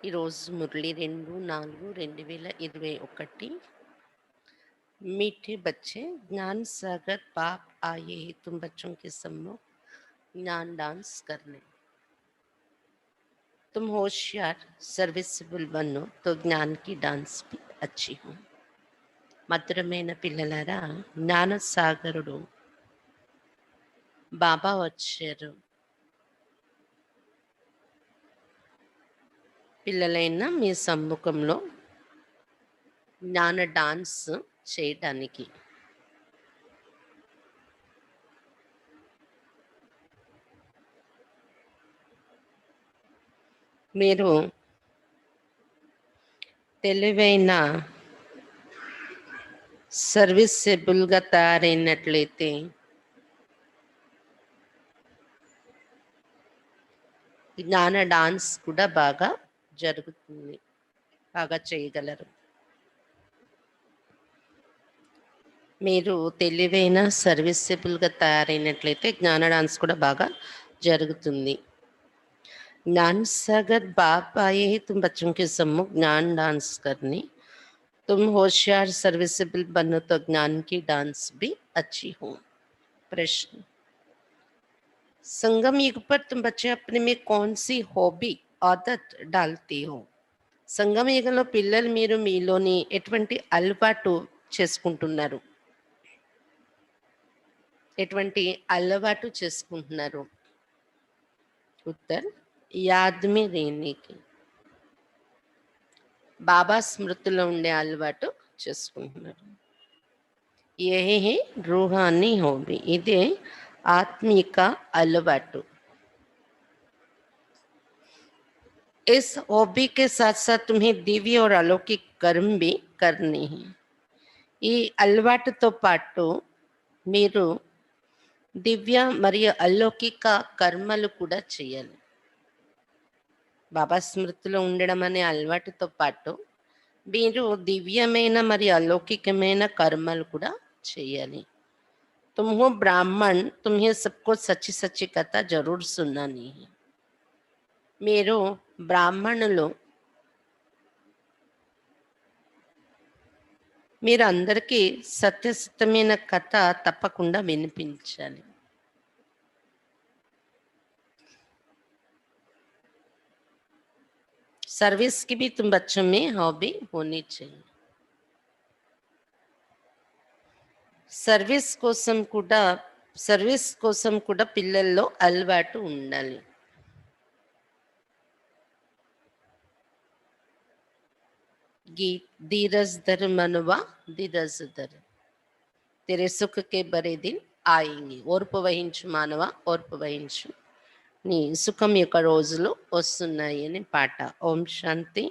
ఈరోజు మురళి 2/4/2021 मीठे बच्चे ज्ञान सागर पाप आए हैं तुम बच्चों के सम्मुख ज्ञान डांस करने तुम होशियार सर्विसेबल बनो तो ज्ञान की डांस भी अच्छी हो మధురమైన పిల్లలారా జ్ఞాన సాగరుడు బాబా వచ్చారు. పిల్లలైన మీ సమ్ముఖంలో జ్ఞాన డాన్స్ చేయటానికి మీరు తెలివైన సర్వీసెబుల్గా తయారైనట్లయితే జ్ఞాన డాన్స్ కూడా బాగా జరుగుతుంది, బాగా చేయగలరు. మీరు తెలివైన సర్వీసెబుల్గా తయారైనట్లయితే జ్ఞాన డాన్స్ కూడా బాగా జరుగుతుంది. ज्ञान सागर बाप आए ही तुम बच्चों के सम्मुख ज्ञान डांस करने तुम होशियार सर्विसेबल बनो तो ज्ञान की डांस भी अच्छी हो. प्रश्न: संगम युग पर तुम बच्चे अपने में कौन सी हॉबी आदत डालते हो? సంగమ యుగంలో పిల్లలు మీరు మీలోని ఎటువంటి అలవాటు చేసుకుంటున్నారు? ఎటువంటి అలవాటు చేసుకుంటున్నారు? ఉత్తర్: యాద్ మే రేనేకి, బాబా స్మృతిలో ఉండే అలవాటు చేసుకుంటున్నారు. యహీ రూహానీ హాబీ, ఇదే ఆత్మిక అలవాటు. इस हॉबी के साथ साथ तुम्हें दिव्य और अलौकिक कर्म भी करने हैं. ఈ అలవాటుతో పాటు మీరు దివ్య మరియు అలౌకిక కర్మలు కూడా చేయాలి. బాబా స్మృతిలో ఉండడం అనే అలవాటుతో పాటు మీరు దివ్యమైన మరియు అలౌకికమైన కర్మలు కూడా చేయాలి. तुम हो ब्राह्मण, तुम्हें सबको सच्ची सच्ची कथा जरूर सुनानी है. మీరు బ్రాహ్మణులు, మీరు అందరికీ సత్యసత్యమైన కథ తప్పకుండా వినిపించాలి. सर्विस की भी तुम बच्चों में हॉबी होनी चाहिए. సర్వీస్ కోసం కూడా పిల్లల్లో అలవాటు ఉండాలి. गीत: धीरज धर मनवा धीरज धर, तेरे सुख के बड़े दिन आएंगे. ఓర్పు వహించు మానవ, ఓర్పు వహించు, నీ సుఖం యొక్క రోజులు వస్తున్నాయి అని పాట. ఓం శాంతి.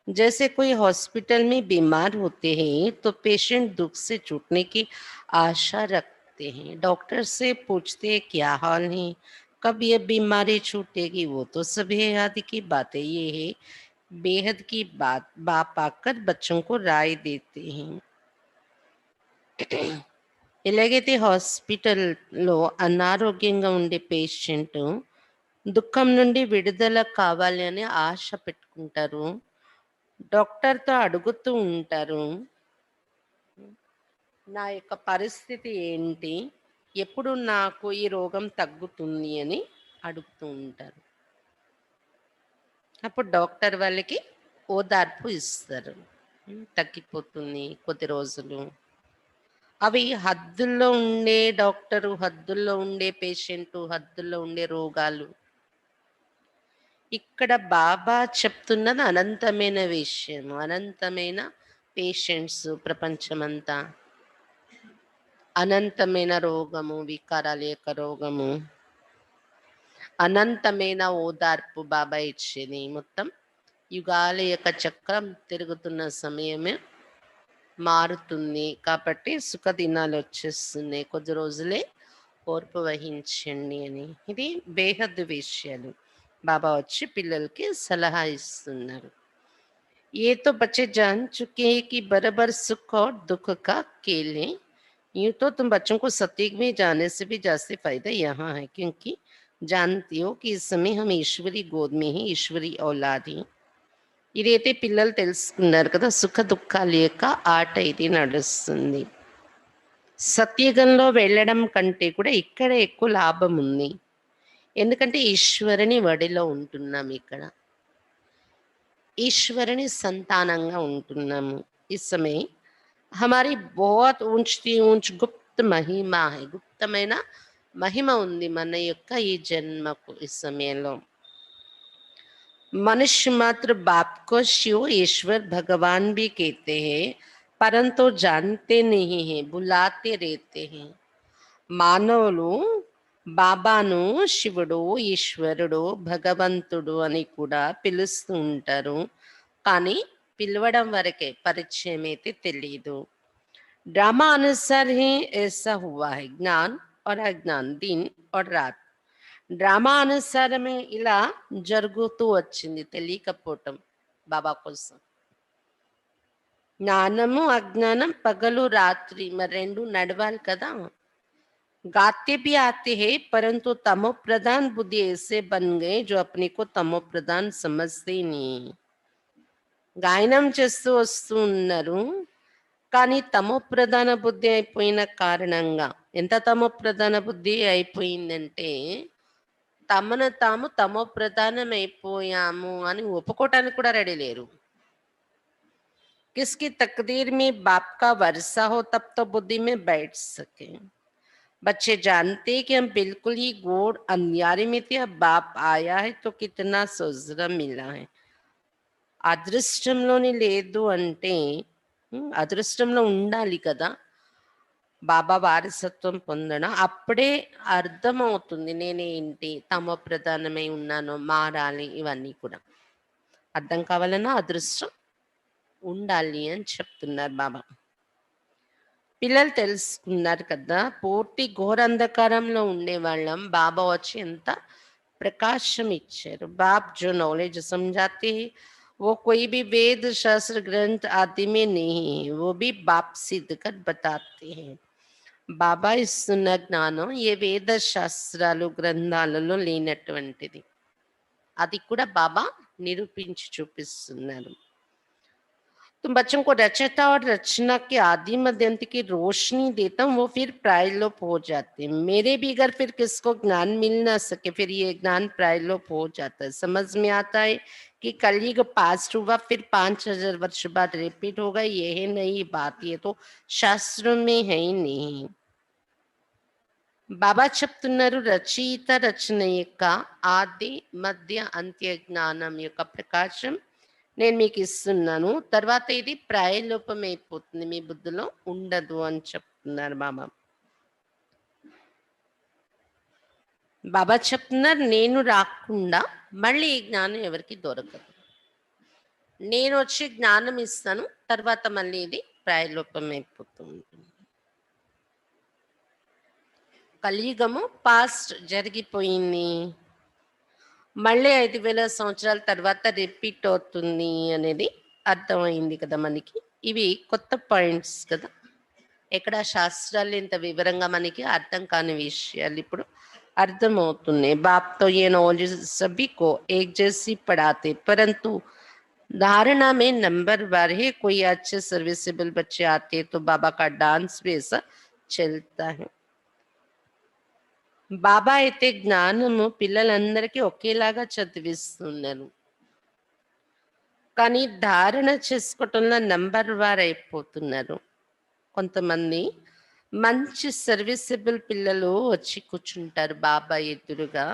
जैसे कोई हॉस्पिटल में बीमार होते हैं तो पेशेंट दुख से छूटने की आशा रखते हैं. डॉक्टर से पूछते हैं क्या हाल है, कब ये बीमारी छूटेगी. वो तो सब याद की बात है. ये है बेहद की बाप आकर बच्चों को राय देते हैं. ఎలాగైతే హాస్పిటల్లో అనారోగ్యంగా ఉండే పేషెంట్ దుఃఖం నుండి విడుదల కావాలి అని ఆశ పెట్టుకుంటారు, డాక్టర్తో అడుగుతూ ఉంటారు, నా యొక్క పరిస్థితి ఏంటి, ఎప్పుడు నాకు ఈ రోగం తగ్గుతుంది అని అడుగుతూ ఉంటారు. అప్పుడు డాక్టర్ వాళ్ళకి ఓదార్పు ఇస్తారు, తగ్గిపోతుంది కొద్ది రోజులు. అవి హద్దుల్లో ఉండే డాక్టరు, హద్దుల్లో ఉండే పేషెంట్, హద్దుల్లో ఉండే రోగాలు. ఇక్కడ బాబా చెప్తున్నది అనంతమైన విషయం, అనంతమైన పేషెంట్స్ ప్రపంచమంతా, అనంతమైన రోగము, వికారాల యొక్క రోగము, అనంతమైన ఓదార్పు బాబా ఇచ్చేది. మొత్తం యుగాల యొక్క చక్రం తిరుగుతున్న సమయమే మారుతుంది కాబట్టి సుఖ దినాలు వచ్చేస్తున్నాయి, కొద్ది రోజులే ఓర్పు వహించండి అని. ఇది బేహద్దు విషయాలు బాబా వచ్చి పిల్లలకి సలహా ఇస్తున్నారు. ये तो बच्चे जान चुके हैं कि बराबर सुख और दुख का खेल है. यूं तो तुम बच्चों को सत्युग में जाने से भी ज्यादा फायदा यहाँ है, क्योंकि जानती हो कि इस समय हम ईश्वरी गोद में ही ईश्वरी औलाद हैं. ఇదైతే పిల్లలు తెలుసుకున్నారు కదా, సుఖ దుఃఖాల యొక్క ఆట ఇది నడుస్తుంది. సత్యుగంలో వెళ్ళడం కంటే కూడా ఇక్కడ ఎక్కువ లాభం ఉంది. ఎందుకంటే ఈశ్వరుని వడిలో ఉంటున్నాం ఇక్కడ. ఈశ్వరుని సంతానంగా ఉంటున్నాము. इस समय हमारी बहुत ऊंची ऊंच गुप्त महिमा है. గుప్తమైన మహిమ ఉంది మన యొక్క ఈ జన్మకు. ఈ సమయంలో मनुष्य मात्र बाप को शिव ईश्वर भगवान भी कहते हैं, परंतु जानते नहीं हैं, बुलाते रहते हैं. మానవులు బాబాను శివుడు, ఈశ్వరుడు, భగవంతుడు అని కూడా పిలుస్తూ ఉంటారు. కానీ పిలవడం వరకే, పరిచయం అయితే తెలియదు. ड्रामा अनुसार ही ऐसा हुआ है, ज्ञान और अज्ञान, दिन और रात. డ్రామా అనుసారమే ఇలా జరుగుతూ వచ్చింది తెలియకపోవటం బాబా కోసం. జ్ఞానము అజ్ఞానం పగలు రాత్రి మరి రెండు నడవాలి కదా. गाते भी आते हैं परंतु तमो प्रधान बुद्धि ऐसे बन गए जो अपने को तमो प्रधान समझते ही नहीं. గాయనం చేస్తూ వస్తూ ఉన్నారు కానీ తమో ప్రధాన బుద్ధి అయిపోయిన కారణంగా, ఎంత తమో ప్రధాన బుద్ధి అయిపోయిందంటే తమను తాము తమో ప్రధానం అయిపోయాము అని ఒప్పుకోవటానికి కూడా రెడీ లేరు. किसकी तकदीर में बाप का वर्षा हो तब तो बुद्धि में बैठ सके. बच्चे जानते हैं कि हम बिल्कुल ही घोर अंधियारे में थे, अब बाप आया है तो कितना सुजरा मिला है. అదృష్టంలోని లేదు అంటే అదృష్టంలో ఉండాలి కదా బాబా వారసత్వం పొందడం. అప్పుడే అర్థమవుతుంది నేనేంటి, తమో ప్రధానమై ఉన్నాను, మారాలి, ఇవన్నీ కూడా అర్థం కావాలన్నా అదృష్టం ఉండాలి అని చెప్తున్నారు బాబా. పిల్లలు తెలుసుకున్నారు కదా, పూర్తి ఘోర అంధకారంలో ఉండేవాళ్ళం, బాబా వచ్చి ఎంత ప్రకాశం ఇచ్చారు. బాబ్ జో నాలెడ్జ్ समझाते हैं वो कोई भी वेद शास्त्र ग्रंथ आदि में नहीं है, वो भी बाप सिद्ध कर बताते हैं. బాబా ఇస్తున్న జ్ఞానం ఏ వేద శాస్త్రాలు గ్రంథాలలో లేనటువంటిది, అది కూడా బాబా నిరూపించి చూపిస్తున్నారు. तुम बच्चों को रचयिता और रचना के आदि मध्यांत की रोशनी देता हूँ, वो फिर प्रायलोप हो जाते हैं. मेरे भी अगर फिर किसको ज्ञान मिल ना सके फिर ये ज्ञान प्रायलोप हो जाता है. समझ में आता है कि कलयुग पास्ट हुआ फिर 5000 वर्ष बाद रिपीट होगा, ये है नई बात, ये तो शास्त्रों में है ही नहीं. బాబా చెప్తున్నారు రచయిత రచన యొక్క ఆది మధ్య అంత్య జ్ఞానం యొక్క ప్రకాశం నేను మీకు ఇస్తున్నాను, తర్వాత ఇది ప్రాయలోపం అయిపోతుంది, మీ బుద్ధిలో ఉండదు అని చెప్తున్నారు బాబా. బాబా చెప్తున్నారు నేను రాకుండా మళ్ళీ ఈ జ్ఞానం ఎవరికి దొరకదు, నేను వచ్చి జ్ఞానం ఇస్తాను, తర్వాత మళ్ళీ ఇది ప్రాయలోపం అయిపోతుంది. కలియుగము పాస్ట్ జరిగిపోయింది, మళ్ళీ 5000 సంవత్సరాల తర్వాత రిపీట్ అవుతుంది అనేది అర్థమైంది కదా మనకి. ఇవి కొత్త పాయింట్స్ కదా, ఎక్కడ శాస్త్రాలు ఇంత వివరంగా మనకి అర్థం కాని విషయాలు ఇప్పుడు అర్థమవుతున్నాయి. బాప్తో ये नॉलेज सभी को एक जैसी पढ़ाते, परंतु धारणा में नंबर वार है. कोई अच्छे सर्विसेबल बच्चे आते तो बाबा का डांस भी ऐसा चलता है. బాబా అయితే జ్ఞానము పిల్లలందరికీ ఒకేలాగా చదివిస్తున్నారు, కానీ ధారణ చేసుకోవటంలో నంబర్ వార్ అయిపోతున్నారు. కొంతమంది మంచి సర్వీసబుల్ పిల్లలు వచ్చి కూర్చుంటారు బాబా ఎదురుగా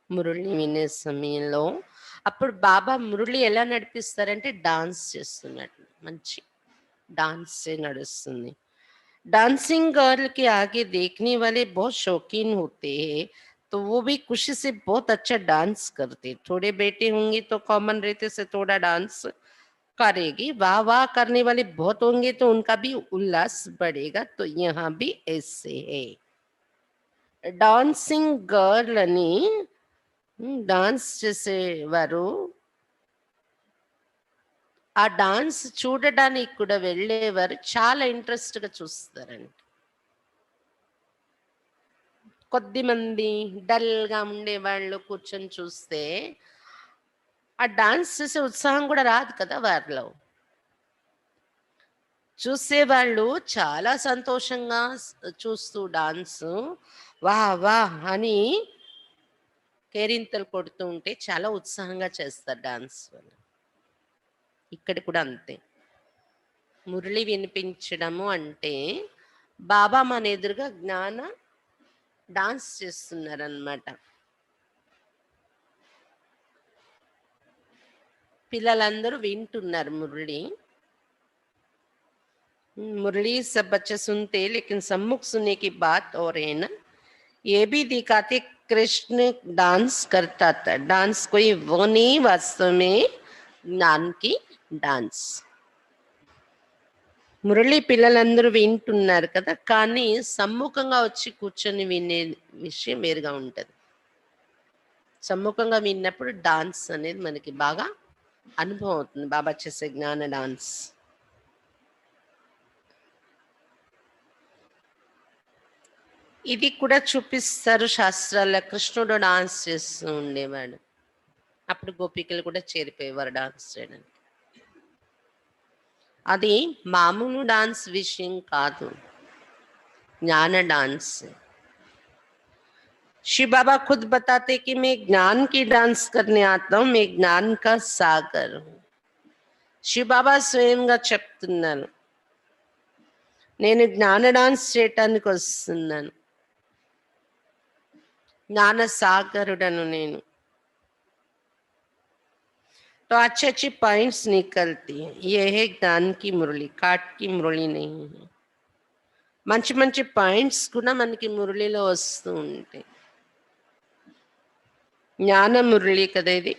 మురళి వినే సమయంలో. అప్పుడు బాబా మురళి ఎలా నడిపిస్తారంటే డాన్స్ చేస్తున్నట్టు, మంచి డాన్సే నడుస్తుంది. डांसिंग गर्ल के आगे देखने वाले बहुत शौकीन होते हैं, तो वो भी खुशी से बहुत अच्छा डांस करते. थोड़े बेटे होंगे तो कॉमन रहते से थोड़ा डांस करेगी, वाह वाह करने वाले बहुत होंगे तो उनका भी उल्लास बढ़ेगा. तो यहाँ भी ऐसे है. डांसिंग गर्ल అని డాన్స్ చేసేవారు ఆ డాన్స్ చూడడానికి కూడా వెళ్ళేవారు చాలా ఇంట్రెస్ట్గా చూస్తారండి. కొద్ది మంది డల్గా ఉండేవాళ్ళు కూర్చొని చూస్తే ఆ డాన్స్ చూసే ఉత్సాహం కూడా రాదు కదా వారిలో. చూసేవాళ్ళు చాలా సంతోషంగా చూస్తూ డాన్సు వాహ్! వాహ్! అని కేరింతలు కొడుతూ ఉంటే చాలా ఉత్సాహంగా చేస్తారు డాన్స్ వాళ్ళు. ఇక్కడ కూడా అంతే. మురళి వినిపించడము అంటే బాబా మన ఎదురుగా డాన్స్ చేస్తున్నారనమాట. పిల్లలందరూ వింటున్నారు మురళి. मुरली सब बच्चे सुनते लेकिन सम्मुख सुनने की बात और है ना, ये भी दिखाते कृष्ण डांस करता था। डांस कोई वो नहीं, वास्तव में ज्ञान की డాన్స్. మురళి పిల్లలందరూ వింటున్నారు కదా, కానీ సమ్ముఖంగా వచ్చి కూర్చొని వినే విషయం వేరుగా ఉంటుంది. సమ్ముఖంగా విన్నప్పుడు డాన్స్ అనేది మనకి బాగా అనుభవం అవుతుంది. బాబా చేసే జ్ఞాన డాన్స్. ఇది కూడా చూపిస్తారు శాస్త్రాల్లో. కృష్ణుడు డాన్స్ చేస్తూ ఉండేవాడు. అప్పుడు గోపికలు కూడా చేరిపోయేవారు డాన్స్ చేయడానికి. అది మామూలు డాన్స్ విషయం కాదు, జ్ఞాన డాన్స్. शिव बाबा खुद बताते कि मैं ज्ञान की डांस करने आता हूं, मैं ज्ञान का सागर हूं. శివ బాబా స్వయంగా చెప్తున్నారు, నేను జ్ఞాన డాన్స్ చేయటానికి వస్తున్నాను, జ్ఞాన సాగరుడను నేను. तो अच्छी अच्छी पॉइंट्स निकलती है. ये है ज्ञान की मुरली, काट की मुरली नहीं है. మంచి మంచి పాయింట్స్ కూడా మనకి మురళిలో వస్తూ ఉంటాయి. జ్ఞాన మురళి కదా ఇది,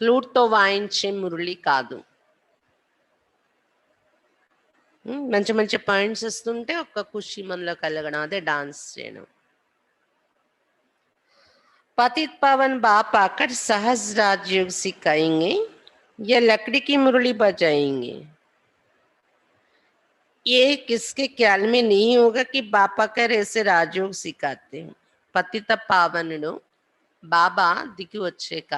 ఫ్లూట్తో వాయించే మురళి కాదు. మంచి మంచి పాయింట్స్ వస్తుంటే ఒక ఖుషి మనలో కలగడం, అదే డాన్స్ చేయడం. पतित पावन बाप आकर सहज राजयोग सिखाएंगे या लकड़ी की मुरली बजाएंगे. ये किसके ख्याल में नहीं होगा कि बाप आकर ऐसे राजयोग सिखाते हैं. పతిత పావనుడు బాబా దిగి వచ్చాక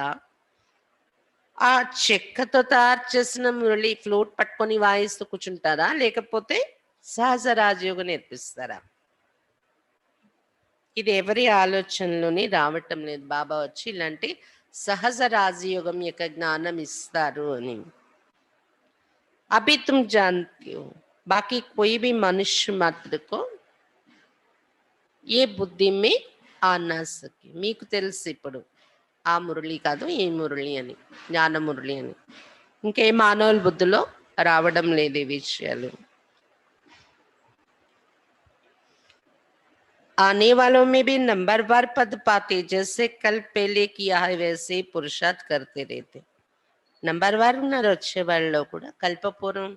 ఆ చెక్కతో తయారు చేసిన మురళి ఫ్లూట్ పట్టుకొని వాయిస్తూ కూర్చుంటారా, లేకపోతే సహజ రాజయోగం నేర్పిస్తారా? ఇది ఎవరి ఆలోచనలోని రావటం లేదు. బాబా వచ్చి ఇలాంటి సహజ రాజయోగం యొక్క జ్ఞానం ఇస్తారు అని. అభి తుమ్ జాన్తే హో, బాకీ కోయి భీ మనుష్య మాత్ర కో ఏ బుద్ధి మే ఆ నా సకే. మీకు తెలుసు ఇప్పుడు ఆ మురళి కాదు ఈ మురళి అని, జ్ఞాన మురళి అని. ఇంకే మానవుల బుద్ధిలో రావడం లేదు ఈ విషయాలు. आने वालों में भी नंबरवार पद पाते, जैसे कल पहले किया है वैसे ही पुरुषार्थ करते रहते. నంబర్వార్ ఉన్నారు వచ్చే వాళ్ళలో కూడా. కల్పపూర్వం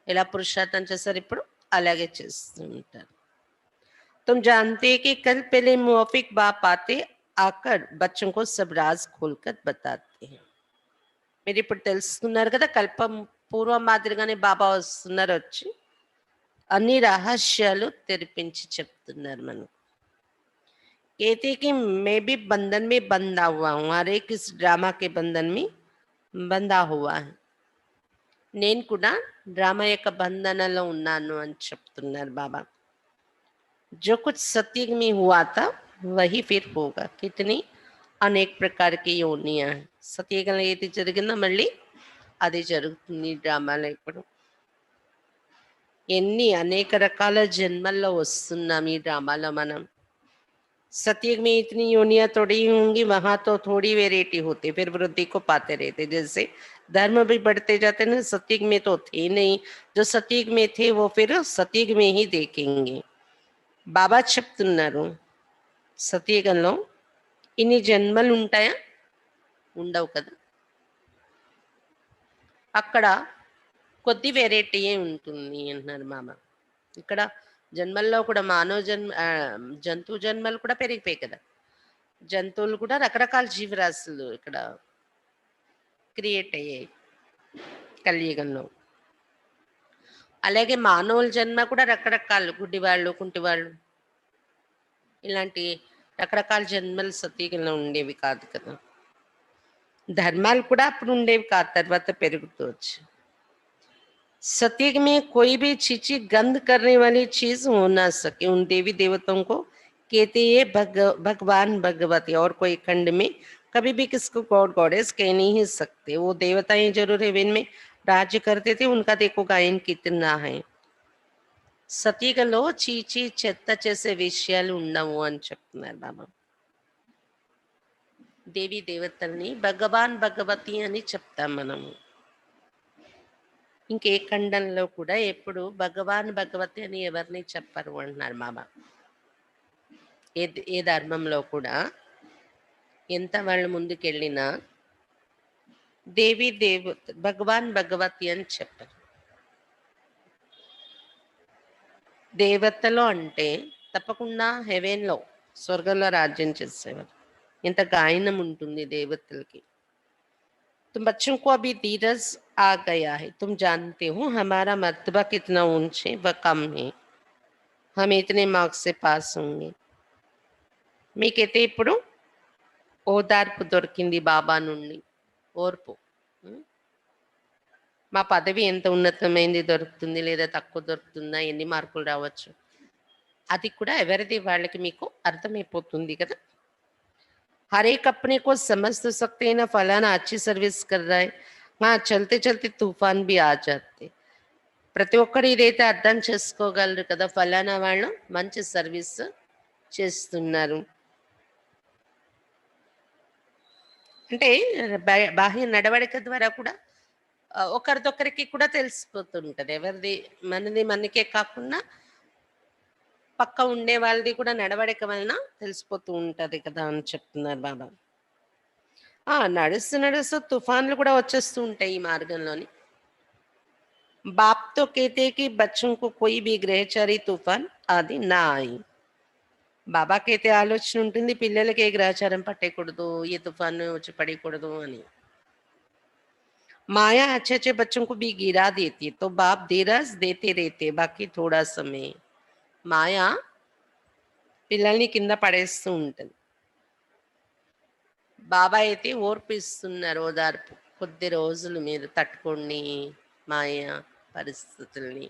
ఎలా పురుషార్థం చేస్తారు, ఇప్పుడు అలాగే చేస్తూ ఉంటారు. तुम जानते हैं कि कल पहले मुआफिक बाप आते, आकर बच्चों को सब राज खोलकर बताते हैं. మీరు ఇప్పుడు తెలుసుకున్నారు కదా, కల్పం పూర్వం మాదిరిగానే బాబా వస్తున్నారు, వచ్చి అన్ని రహస్యాలు తెరిపించి చెప్తున్నారు మనం. कहते कि मैं भी बंधन में बंधा हुआ हूँ, हर एक इस ड्रामा के बंधन में बंधा हुआ है. నేను కూడా డ్రామా యొక్క బంధనలో ఉన్నాను అని చెప్తున్నారు బాబా. जो कुछ सत्युग में हुआ था वही फिर होगा. कितनी అనేక ప్రకార కి యోనియా. సత్యయుగంలో ఏది జరిగిందో మళ్ళీ అది జరుగుతుంది డ్రామాలో. ఇప్పుడు ఎన్ని అనేక రకాల జన్మల్లో వస్తున్నాం ఈ డ్రామాలో మనం. सतयुग में इतनी योनियां थोड़ी होंगी, वहां तो थोड़ी वेराइटी होती, फिर वृद्धि को पाते रहते. जैसे धर्म भी बढ़ते जाते ना, सतयुग में तो थे नहीं, जो सतयुग में थे वो फिर सतयुग में ही देखेंगे. బాబా చెప్తున్నారు, సతయుగంలో ఇన్ని జన్మలు ఉంటాయా, ఉండవు కదా. అక్కడ కొద్ది వెరైటీయే ఉంటుంది అంటున్నారు బాబా. ఇక్కడ జన్మల్లో కూడా మానవ జంతువు జన్మలు కూడా పెరిగిపోయాయి కదా. జంతువులు కూడా రకరకాల జీవరాశులు ఇక్కడ క్రియేట్ అయ్యాయి కలియుగంలో. అలాగే మానవుల జన్మ కూడా రకరకాలు, గుడ్డివాళ్ళు, కుంటివాళ్ళు, ఇలాంటి రకరకాల జన్మలు సతయుగంలో ఉండేవి కాదు కదా. ధర్మాలు కూడా అప్పుడు ఉండేవి కాదు, తర్వాత పెరుగుతూ వచ్చాయి. सत्य में कोई भी चीची गंध करने वाली चीज हो ना सके। उन देवी देवताओं को कहते ये भगवान भगवती। और कोई खंड में कभी भी किसको गॉड गॉडेस कह नहीं ही सकते। वो देवताएं जरूर हेवन में राज्य करते थे, उनका देखो गायन कितना है। సతీగలో చీచి చెత్త చేసే విషయాలు ఉండవు అని చెప్తున్నారు బాబా. దేవి దేవతల్ని భగవాన్ భగవతి అని చెప్తాం మనము. ఇంకే ఖండంలో కూడా ఎప్పుడు భగవాన్ భగవతి అని ఎవరిని చెప్పరు అంటున్నారు బాబా. ఏ ధర్మంలో కూడా ఎంత వాళ్ళు ముందుకెళ్ళినా దేవి దేవత భగవాన్ భగవతి అని చెప్పరు. దేవతలో అంటే తప్పకుండా హెవెన్లో స్వర్గంలో రాజ్యం చేసేవారు. ఎంత గాయనం ఉంటుంది దేవతలకి. तुम बच्चों को अभी धीरज आ गया है। तुम जानते हो हमारा मर्तबा कितना ऊंचे व कम है, हम इतने मार्क्स से पास होंगे। మీకైతే ఇప్పుడు ఓదార్పు దొరికింది బాబా నుండి, ఓర్పు. మా పదవి ఎంత ఉన్నతమైంది దొరుకుతుంది లేదా తక్కువ దొరుకుతుందా, ఎన్ని మార్కులు రావచ్చు, అది కూడా ఎవరిది వాళ్ళకి మీకు అర్థమైపోతుంది కదా. हर एक अपने को समझ तो सकते हैं ना, फलाना अच्छी सर्विस कर रहा है, हाँ चलते चलते तूफान भी आ जाते. ప్రతి ఒక్కరు ఇదైతే అర్థం చేసుకోగలరు కదా, ఫలానా వాళ్ళు మంచి సర్వీస్ చేస్తున్నారు అంటే. బాహ్య నడవడిక ద్వారా కూడా ఒకరిదొకరికి కూడా తెలిసిపోతుంటది. ఎవరిది మనది మనకే కాకుండా పక్క ఉండే వాళ్ళది కూడా నడవడిక వలన తెలిసిపోతూ ఉంటది కదా అని చెప్తున్నారు బాబా. నడుస్తూ నడుస్తూ తుఫాన్లు కూడా వచ్చేస్తూ ఉంటాయి ఈ మార్గంలోని. बाप तो कहते हैं कि बच्चों को कोई भी ग्रहचारी तूफान आदि ना आए. బాబాకైతే ఆలోచన ఉంటుంది పిల్లలకి ఏ గ్రహచారం పట్టేయకూడదు, ఏ తుఫాను వచ్చి పడకూడదు అని. माया अच्छे अच्छे बच्चों को भी गिरा देती है, तो बाप धीरज देते रहते बाकी थोड़ा समय. మాయా పిల్లల్ని కింద పడేస్తూ ఉంటుంది. బాబా అయితే ఓర్పు ఇస్తున్నారు, ఓదార్పు. కొద్ది రోజులు మీరు తట్టుకోండి మాయా పరిస్థితుల్ని,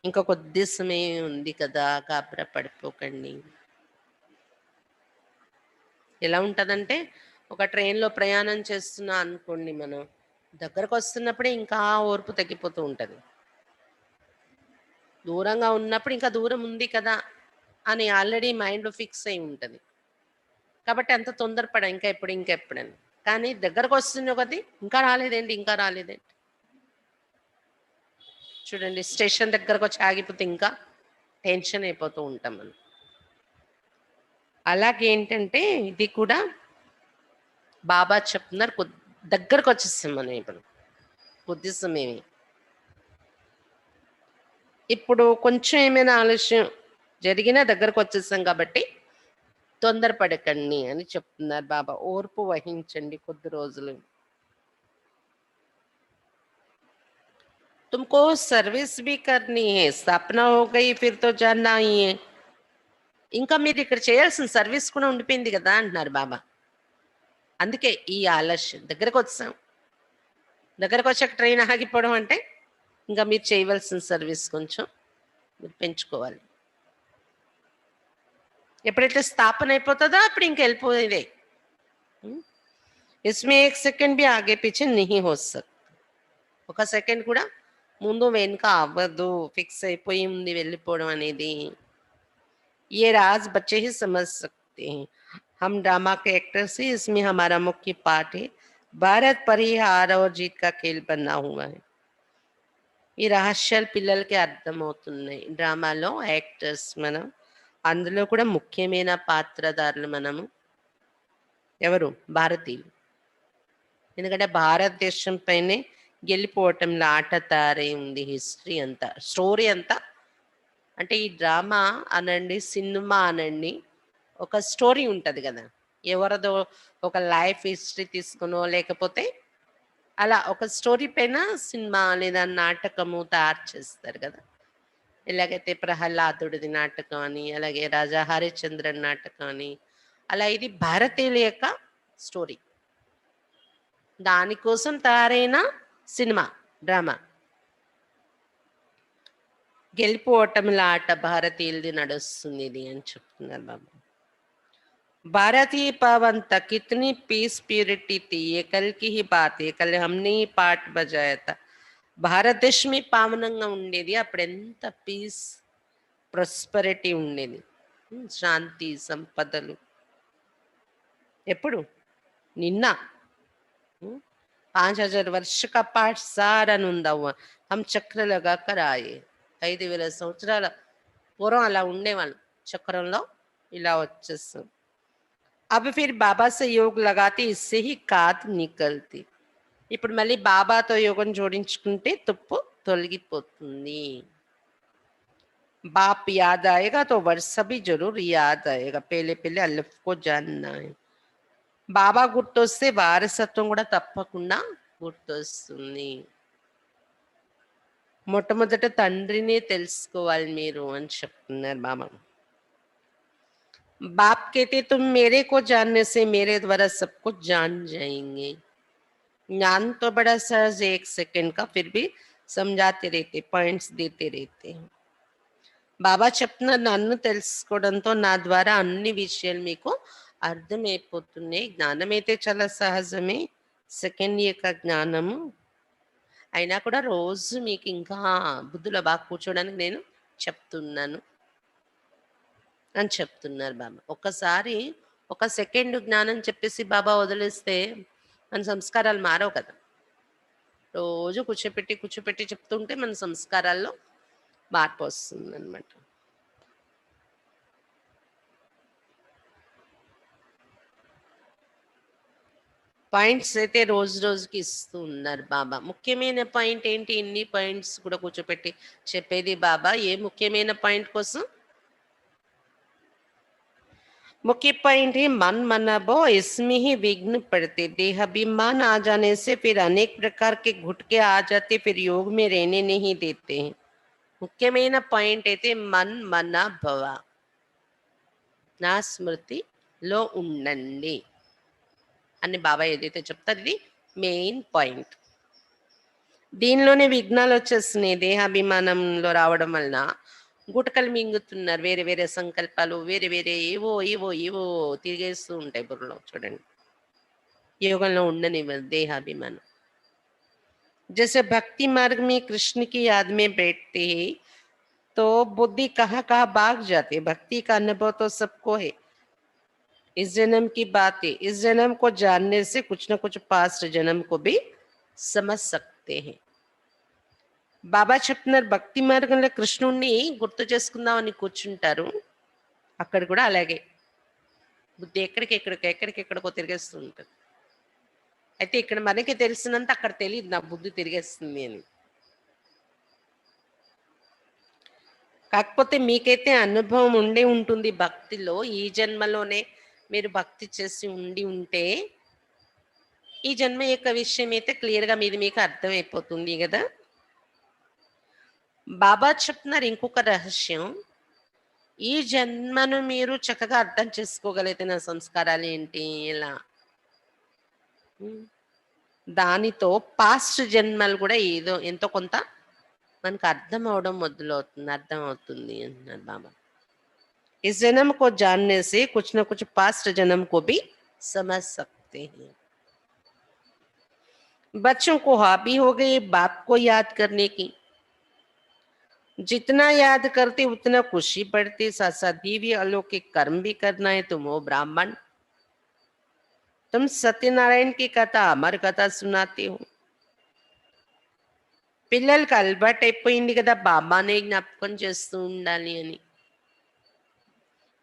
ఇంకా కొద్ది సమయం ఉంది కదా, గాబరా పడిపోకండి. ఎలా ఉంటుందంటే, ఒక ట్రైన్లో ప్రయాణం చేస్తున్నా అనుకోండి, మనం దగ్గరకు వస్తున్నప్పుడే ఇంకా ఓర్పు తగ్గిపోతూ ఉంటుంది. దూరంగా ఉన్నప్పుడు ఇంకా దూరం ఉంది కదా అని ఆల్రెడీ మైండ్లో ఫిక్స్ అయి ఉంటుంది కాబట్టి అంత తొందరపడ ఇంకెప్పుడని. కానీ దగ్గరకు వస్తుంది ఒకటి, ఇంకా రాలేదేంటి ఇంకా రాలేదేంటి. చూడండి, స్టేషన్ దగ్గరకు వచ్చి ఆగిపోతే ఇంకా టెన్షన్ అయిపోతూ ఉంటాం మనం. అలాగే ఏంటంటే ఇది కూడా బాబా చెప్తున్నారు, దగ్గరకు వచ్చేస్తాం మనం ఇప్పుడు కొద్ది సమయమే. ఇప్పుడు కొంచెం ఏమైనా ఆలస్యం జరిగినా దగ్గరకు వచ్చేస్తాం కాబట్టి తొందరపడకండి అని చెప్తున్నారు బాబా. ఓర్పు వహించండి కొద్ది రోజులు. तुमको सर्विस भी करनी है, स्थापना हो गई फिर तो जाना ही है. ఇంకా మీరు ఇక్కడ చేయాల్సిన సర్వీస్ కూడా ఉండిపోయింది కదా అంటున్నారు బాబా. అందుకే ఈ ఆలస్యం. దగ్గరకు వచ్చాం, దగ్గరకు వచ్చాక ట్రైన్ ఆగిపోవడం అంటే ఇంకా మీరు చేయవలసిన సర్వీస్ కొంచెం మీరు పెంచుకోవాలి. ఎప్పుడైతే స్థాపన అయిపోతుందో అప్పుడు ఇంక వెళ్ళిపోయేదే. इसमें एक सेकंड भी आगे पीछे नहीं हो सकता. ఒక సెకండ్ కూడా ముందు వెనుక అవ్వదు, ఫిక్స్ అయిపోయి ఉంది వెళ్ళిపోవడం అనేది. ये राज बच्चे ही समझ सकते हैं. हम ड्रामा के एक्टर्स ही, इसमें हमारा मुख्य पार्ट है. भारत पर ही हार और जीत का खेल बना हुआ है. ఈ రహస్యాలు పిల్లలకి అర్థమవుతున్నాయి. డ్రామాలో యాక్టర్స్ మనం, అందులో కూడా ముఖ్యమైన పాత్రధారులు మనము. ఎవరు? భారతీయులు. ఎందుకంటే భారతదేశం పైనే గెలిపోవటంలో ఆట తయారై ఉంది హిస్టరీ అంతా, స్టోరీ అంతా. అంటే ఈ డ్రామా అనండి, సినిమా అనండి, ఒక స్టోరీ ఉంటుంది కదా, ఎవరిదో ఒక లైఫ్ హిస్టరీ తీసుకునో లేకపోతే అలా ఒక స్టోరీ పైన సినిమా లేదా నాటకము తయారు చేస్తారు కదా. ఎలాగైతే ప్రహ్లాదుడిది నాటకం అని, అలాగే రాజా హరిశ్చంద్రన్ నాటకం అని, అలా ఇది భారతీయుల యొక్క స్టోరీ. దానికోసం తయారైన సినిమా, డ్రామా. గెలుపోటముల ఆట భారతీయులది నడుస్తుంది ఇది అని చెప్తున్నారు బాబు. भारतीय पावन तक कितनी पीस प्योरिटी थी, ये कल की ही बात है, कल हमने ही पाठ बजाया था. భారతదేశమే పావనంగా ఉండేది, అప్పుడు ఎంత పీస్ ప్రాస్పెరిటీ ఉండేది, శాంతి సంపదలు. ఎప్పుడు? నిన్న. 5000 वर्ष का पाठ सारा नुंदा हुआ, हम చక్ర लगा कर आए. 5000 సంవత్సరాల పూర్వం అలా ఉండేవాళ్ళు, చక్రంలో ఇలా వచ్చేస్తాం. अब फिर बाबा से योग लगाते, इससे ही కాత్ నికల్తి. ఇప్పుడు మళ్ళీ బాబాతో యోగం జోడించుకుంటే తుప్పు తొలగిపోతుంది. बाप याद आएगा तो वर्ष भी जरूर याद आएगा, पहले पहले अल्लाह को जानना है. బాబా గుర్తొస్తే వారసత్వం కూడా తప్పకుండా గుర్తొస్తుంది. మొట్టమొదట తండ్రిని తెలుసుకోవాలి మీరు అని చెప్తున్నారు బాబా. बाप कहते तुम मेरे को जानने से मेरे द्वारा सब कुछ जान जाएंगे. ज्ञान तो बड़ा सहज, 1 सेकंड का, फिर भी समझाते रहते, पॉइंट्स देते रहते हैं. బాబా చెప్తున్నారు, నన్ను తెలుసుకోవడంతో నా ద్వారా అన్ని విషయాలు మీకు అర్థమైపోతున్నాయి. జ్ఞానం అయితే చాలా సహజమే, సెకండ్ యొక్క జ్ఞానము అయినా కూడా రోజు మీకు ఇంకా బుద్ధిలో బాగా కూర్చోడానికి నేను చెప్తున్నాను అని చెప్తున్నారు బాబా. ఒక్కసారి ఒక సెకండ్ జ్ఞానం చెప్పేసి బాబా వదిలేస్తే మన సంస్కారాలు మారవు కదా. రోజు కూర్చోపెట్టి చెప్తుంటే మన సంస్కారాల్లో మార్పు వస్తుంది అనమాట. పాయింట్స్ అయితే రోజు రోజుకి ఇస్తూ ఉన్నారు బాబా. ముఖ్యమైన పాయింట్ ఏంటి? ఇన్ని పాయింట్స్ కూడా కూర్చోపెట్టి చెప్పేది బాబా ఏ ముఖ్యమైన పాయింట్ కోసం? मुख्य पॉइंट है मन मनाबो, इसमें ही विघ्न पड़ते. देहाभिमान आ जाने से फिर अनेक प्रकार के घुटके आ जाते, फिर योग में रहने नहीं देते हैं. ముఖ్యమైన పాయింట్ అయితే మన్ మన భవ, నా స్మృతిలో ఉండండి అని బాబా ఏదైతే చెప్తారు ఇది మెయిన్ పాయింట్. దీనిలోనే విఘ్నాలు వచ్చేస్తున్నాయి. దేహాభిమానంలో రావడం వలన గుటకలు మింగుతున్నారు, వేరే వేరే సంకల్పాలు, వేరే వేరే ఏవో ఏవో ఏవో తిరిగేస్తూ ఉంటాయి బుర్రలో. చూడండి, యోగంలో ఉండనివ్వదు దేహాభిమానం. जैसे भक्ति मार्ग में कृष्ण की याद में बैठते हैं तो बुद्धि कहाँ कहाँ भाग जाती है. भक्ति का अनुभव तो सबको है, इस जन्म की बात है. इस जन्म को जानने से कुछ न कुछ पास्ट जन्म को भी समझ सकते हैं. బాబా చెప్తున్నారు, భక్తి మార్గంలో కృష్ణుణ్ణి గుర్తు చేసుకుందామని కూర్చుంటారు, అక్కడ కూడా అలాగే బుద్ధి ఎక్కడికెక్కడికో తిరిగేస్తూ ఉంటుంది. అయితే ఇక్కడ మనకి తెలిసినంత అక్కడ తెలియదు, నా బుద్ధి తిరిగేస్తుంది అని. కాకపోతే మీకైతే అనుభవం ఉండే ఉంటుంది భక్తిలో. ఈ జన్మలోనే మీరు భక్తి చేసి ఉంటే ఈ జన్మ యొక్క విషయం అయితే క్లియర్గా మీది మీకు అర్థమైపోతుంది కదా. బాబా చెప్తున్నారు ఇంకొక రహస్యం, ఈ జన్మను మీరు చక్కగా అర్థం చేసుకోగలిగితే నా సంస్కారాలు ఏంటి ఇలా, దానితో పాస్ట్ జన్మలు కూడా ఏదో ఎంతో కొంత మనకు అర్థం అవడం అర్థం అవుతుంది అంటున్నారు బాబా. इस जन्म को जानने से कुछ न कुछ पास्ट जन्म को भी समझ सकते हैं. बच्चों को हॉबी हो गई बाप को याद करने की. जितना याद करते उतना खुशी बढ़ती. साथ साथ दिव्य अलौकिक कर्म भी करना है. तुम हो ब्राह्मण, तुम सत्यनारायण की कथा अमर कथा सुनाते हो. పిల్లలకి అలవాటు అయిపోయింది కదా బాబానే జ్ఞాపకం చేస్తూ ఉండాలి అని.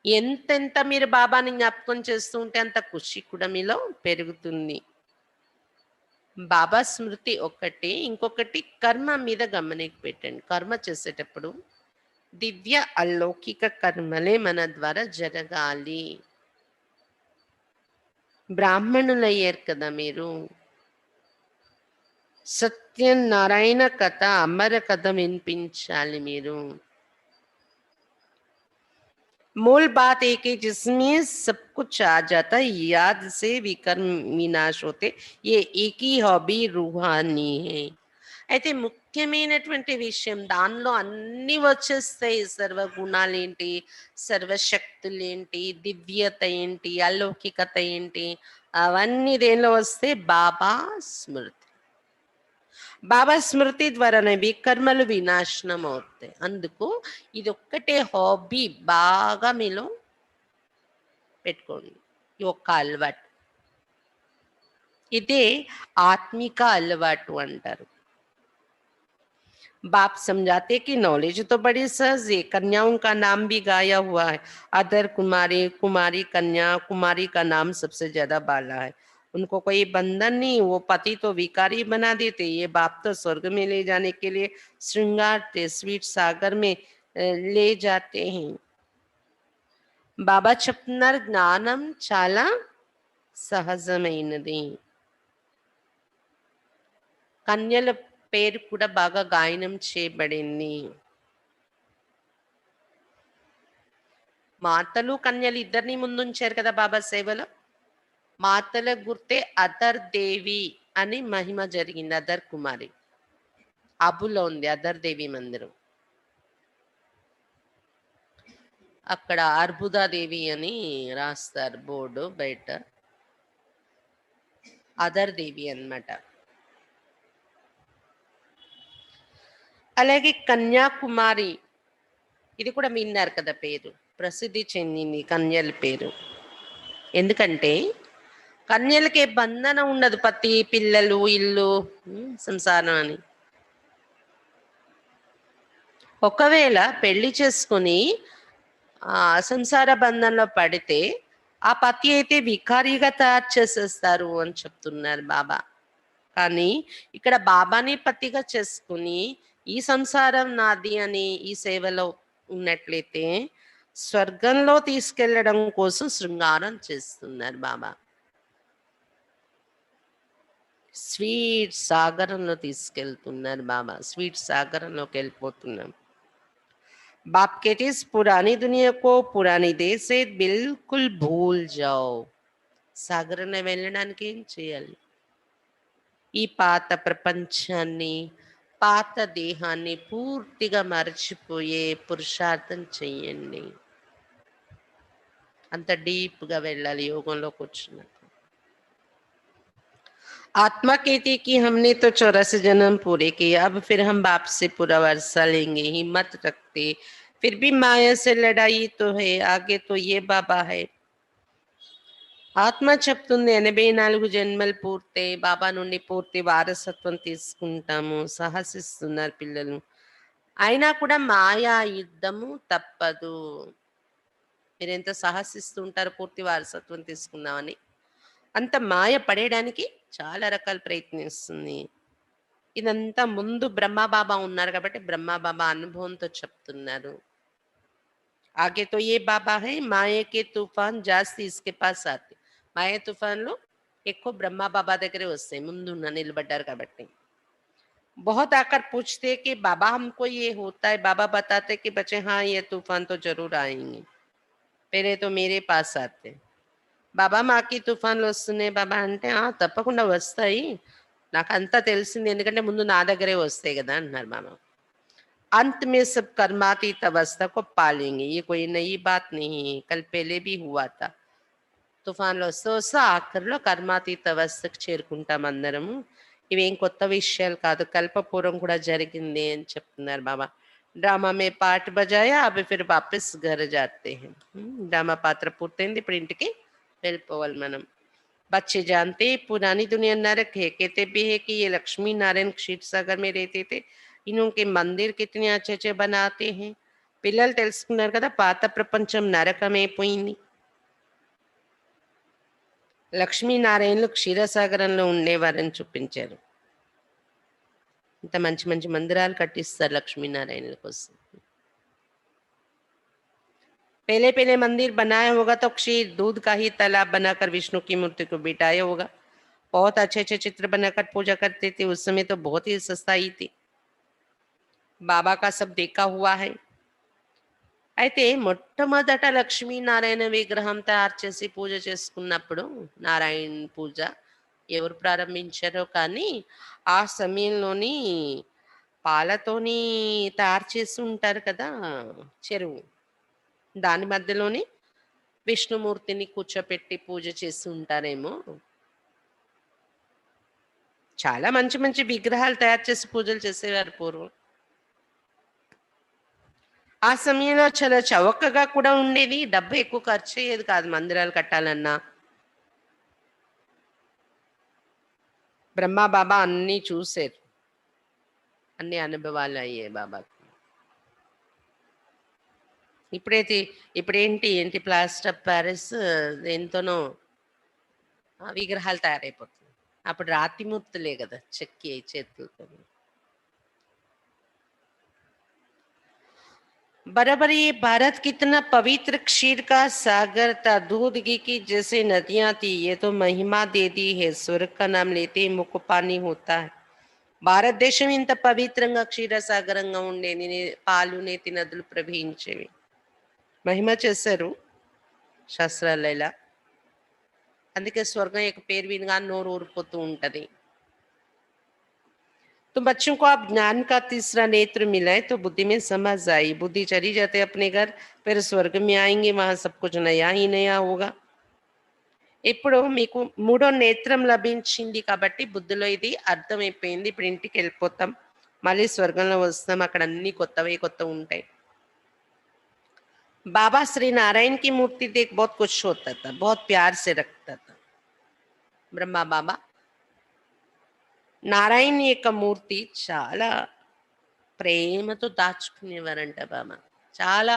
ఎంతెంత మీరు బాబాని జ్ఞాపకం చేస్తూ ఉంటే అంత ఖుషి కూడా మీలో పెరుగుతుంది. బాబా స్మృతి ఒకటి, ఇంకొకటి కర్మ మీద గమనిక పెట్టండి. కర్మ చేసేటప్పుడు దివ్య అలౌకిక కర్మలే మన ద్వారా జరగాలి. బ్రాహ్మణులు అయ్యారు కదా మీరు, సత్యనారాయణ కథ అమర కథ వినిపించాలి మీరు. मूल बात एक है जिसमें सब कुछ आ जाता है, याद से विकर्म विनाश होते. ये एक ही హాబీ రూహాని है. అయితే ముఖ్యమైనటువంటి విషయం దానిలో అన్ని వచ్చేస్తాయి. సర్వ గుణాలేంటి, సర్వశక్తులేంటి, దివ్యత ఏంటి, అలౌకికత ఏంటి, అవన్నీ దేనిలో వస్తే బాబా స్మృతి. బాబా స్మృతి ద్వారానే వికర్మలు వినాశనం అవుతాయి. అందుకు ఇది ఒక్కటే హాబీ బాగా మీలో పెట్టుకోండి. ఈ ఒక్క అలవాటు. ఇదే ఆత్మిక అలవాటు అంటారు. बाप समझाते कि नॉलेज तो बड़ी सहज है, कन्याओं का नाम भी गाया हुआ है. अदर कुमारी, कुमारी कन्या, कुमारी का नाम सबसे ज्यादा बाला है. उनको कोई बंधन नहीं, वो पति तो विकारी बना देते, ये बाप तो स्वर्ग में ले जाने के लिए श्रृंगारते, स्वीट सागर में ले जाते हैं. బాబా చెప్తున్నారు జ్ఞానం చాలా సహజమైనది. కన్యల పేరు కూడా బాగా గాయనం చేయబడింది. మాతలు కన్యలు ఇద్దరిని ముందుంచారు కదా బాబా సేవలో. మాతల గుర్తే అదర్ దేవి అని మహిమ జరిగింది. అదర్ కుమారి అబులో ఉంది అదర్ దేవి మందిరం. అక్కడ అర్బుదాదేవి అని రాస్తారు బోర్డు బయట. అదర్ దేవి అన్నమాట. అలాగే కన్యాకుమారి ఇది కూడా విన్నారు కదా పేరు. ప్రసిద్ధి చెందింది కన్యల పేరు. ఎందుకంటే కన్యలకి బంధన ఉండదు, పతి పిల్లలు ఇల్లు సంసారం అని. ఒకవేళ పెళ్లి చేసుకుని సంసార బంధంలో పడితే ఆ పతి అయితే వికారిగా తయారు చేసేస్తారు అని చెప్తున్నారు బాబా. కానీ ఇక్కడ బాబాని పతిగా చేసుకుని ఈ సంసారం నాది అని ఈ సేవలో ఉన్నట్లయితే స్వర్గంలో తీసుకెళ్లడం కోసం శృంగారం చేస్తున్నారు బాబా. స్వీట్ సాగరంలో తీసుకెళ్తున్నారు బాబా. స్వీట్ సాగరంలోకి వెళ్ళిపోతున్నాం. बाप कहते इस पुरानी दुनिया को, पुरानी देश से बिल्कुल भूल जाओ. సాగరంలో వెళ్ళడానికి ఏం చేయాలి? ఈ పాత ప్రపంచాన్ని, పాత దేహాన్ని పూర్తిగా మరచిపోయే పురుషార్థం చెయ్యండి. అంత డీప్గా వెళ్ళాలి యోగంలో కూర్చున్నట్టు. आत्मा कहती कि हमने तो 84 जन्म पूरे किए, अब फिर हम बाप से पूरा वर्षा लेंगे. हिम्मत रखते, फिर भी माया से लड़ाई तो है, आगे तो ये बाबा है. ఆత్మ చెప్తుంది 84 జన్మలు పూర్తయి బాబా నుండి పూర్తి వారసత్వం తీసుకుంటాము. సాహసిస్తున్నారు పిల్లలు. అయినా కూడా మాయా యుద్ధము తప్పదు. మీరు ఎంత సాహసిస్తుంటారు పూర్తి వారసత్వం తీసుకుందామని. అంత మాయ పడేయడానికి చాలా రకాల ప్రయత్నిస్తుంది. ఇదంతా ముందు బ్రహ్మ బాబా ఉన్నారు కాబట్టి బ్రహ్మ బాబా అనుభవంతో చెప్తున్నారు. ఆగే తో ఏ బాబా హై, మాయకే తుఫాన్ జాస్తి ఇస్కే పాస్ ఆతే. మాయ తుఫాన్లు ఎక్కువ బ్రహ్మ బాబా దగ్గరే వస్తాయి, ముందు నిలబడ్డారు కాబట్టి. बहुत आकर पूछते कि बाबा हमको ये होता है. बाबा बताते कि बच्चे हाँ ये तूफान तो जरूर आएंगे, पहले तो मेरे पास आते. బాబా మాకి తుఫాన్లు వస్తున్నాయి బాబా అంటే తప్పకుండా వస్తాయి, నాకు అంతా తెలిసింది, ఎందుకంటే ముందు నా దగ్గరే వస్తాయి కదా అంటున్నారు బాబా. अंत में सब कर्मातीत अवस्था को पालेंगे, ये कोई नई बात नहीं है, कल पहले भी हुआ था. తుఫాన్లు వస్తూ వస్తూ ఆఖరిలో కర్మాతీత అవస్థకు చేరుకుంటాం అందరము. ఇవేం కొత్త విషయాలు కాదు, కల్పపూర్వం కూడా జరిగింది అని చెప్తున్నారు బాబా. డ్రామా మే పాట బజాయా అవి ఫిర్ వాపస్ ఘర్ జాతే హై. డ్రామా పాత్ర పూర్తయింది, ఇప్పుడు ఇంటికి వెళ్ళిపోవాలి మనం. बच्चे जानते पुरानी दुनिया नरक है, कहते भी है कि ये लक्ष्मी नारायण क्षीर सागर में रहते थे, इनके मंदिर कितने अच्छे अच्छे बनाते हैं. పిల్లలు తెలుసుకున్నారు కదా పాత ప్రపంచం నరకమైపోయింది. లక్ష్మీనారాయణలు క్షీరసాగరంలో ఉండేవారని చూపించారు. ఇంత మంచి మంచి మందిరాలు కట్టిస్తారు లక్ష్మీనారాయణల కోసం. पहले पहले मंदिर बनाया होगा तो क्षीर दूध का ही तालाब बनाकर विष्णु की मूर्ति को बिठाया होगा. बहुत अच्छे अच्छे चित्र बनाकर पूजा करते थे, उस समय तो बहुत ही सस्ता ही थी. बाबा का सब देखा हुआ है. అయితే మొట్టమొదట లక్ష్మీనారాయణ విగ్రహం తయారు చేసి పూజ చేసుకున్నప్పుడు, నారాయణ పూజ ఎవరు ప్రారంభించారో కానీ, ఆ సమయంలోని పాలతోని తయారు చేసి ఉంటారు కదా చెరువు. దాని మధ్యలోని విష్ణుమూర్తిని కూర్చోపెట్టి పూజ చేసి ఉంటారేమో. చాలా మంచి మంచి విగ్రహాలు తయారు చేసి పూజలు చేసేవారు పూర్వం. ఆ సమయంలో చాలా చవకగా కూడా ఉండేది. డబ్బు ఎక్కువ ఖర్చయ్యేది కాదు మందిరాలు కట్టాలన్నా. బ్రహ్మ బాబా అన్నీ చూసారు. అన్ని అనుభవాలు అయ్యాయి బాబాకి. ఇప్పుడైతే ఏంటి ప్లాస్టర్ ఆఫ్ పారిస్ దేనితోనో విగ్రహాలు తయారైపోతున్నాయి. అప్పుడు రాతి మూర్తులే కదా చెక్కి చేతులతో. बराबर ये भारत कितना पवित्र क्षीर का सागर था, दूध घी की जैसे नदियां थी, ये तो महिमा दे दी है, स्वर्ग का नाम लेते ही मुख पानी होता है. భారతదేశం ఇంత పవిత్రంగా క్షీరసాగరంగా ఉండేది, పాలు నేతి నదులు ప్రవహించేవి. మహిమ చేశారు శాస్త్రాలు ఇలా. అందుకే స్వర్గం యొక్క పేరు వినగా నోరు ఊరిపోతూ ఉంటది. तो बच्चों को आप ज्ञान का तीसरा नेत्र मिला है तो बुद्धि में समझ आई, बुद्धि चली जाते अपने घर, फिर स्वर्ग में आएंगे, वहां सब कुछ नया ही नया होगा. ఇప్పుడు మీకు మూడో నేత్రం లభించింది కాబట్టి బుద్ధిలో ఇది అర్థమైపోయింది. ఇప్పుడు ఇంటికి వెళ్ళిపోతాం, మళ్ళీ స్వర్గంలో వస్తాం, అక్కడ అన్ని కొత్తవే కొత్త ఉంటాయి. बाबा श्री नारायण की मूर्ति देख बहुत खुश होता था, बहुत प्यार से रखता था. ब्रह्मा बाबा నారాయణ యొక్క మూర్తి చాలా ప్రేమతో దాచుకునేవారంట బాబా. చాలా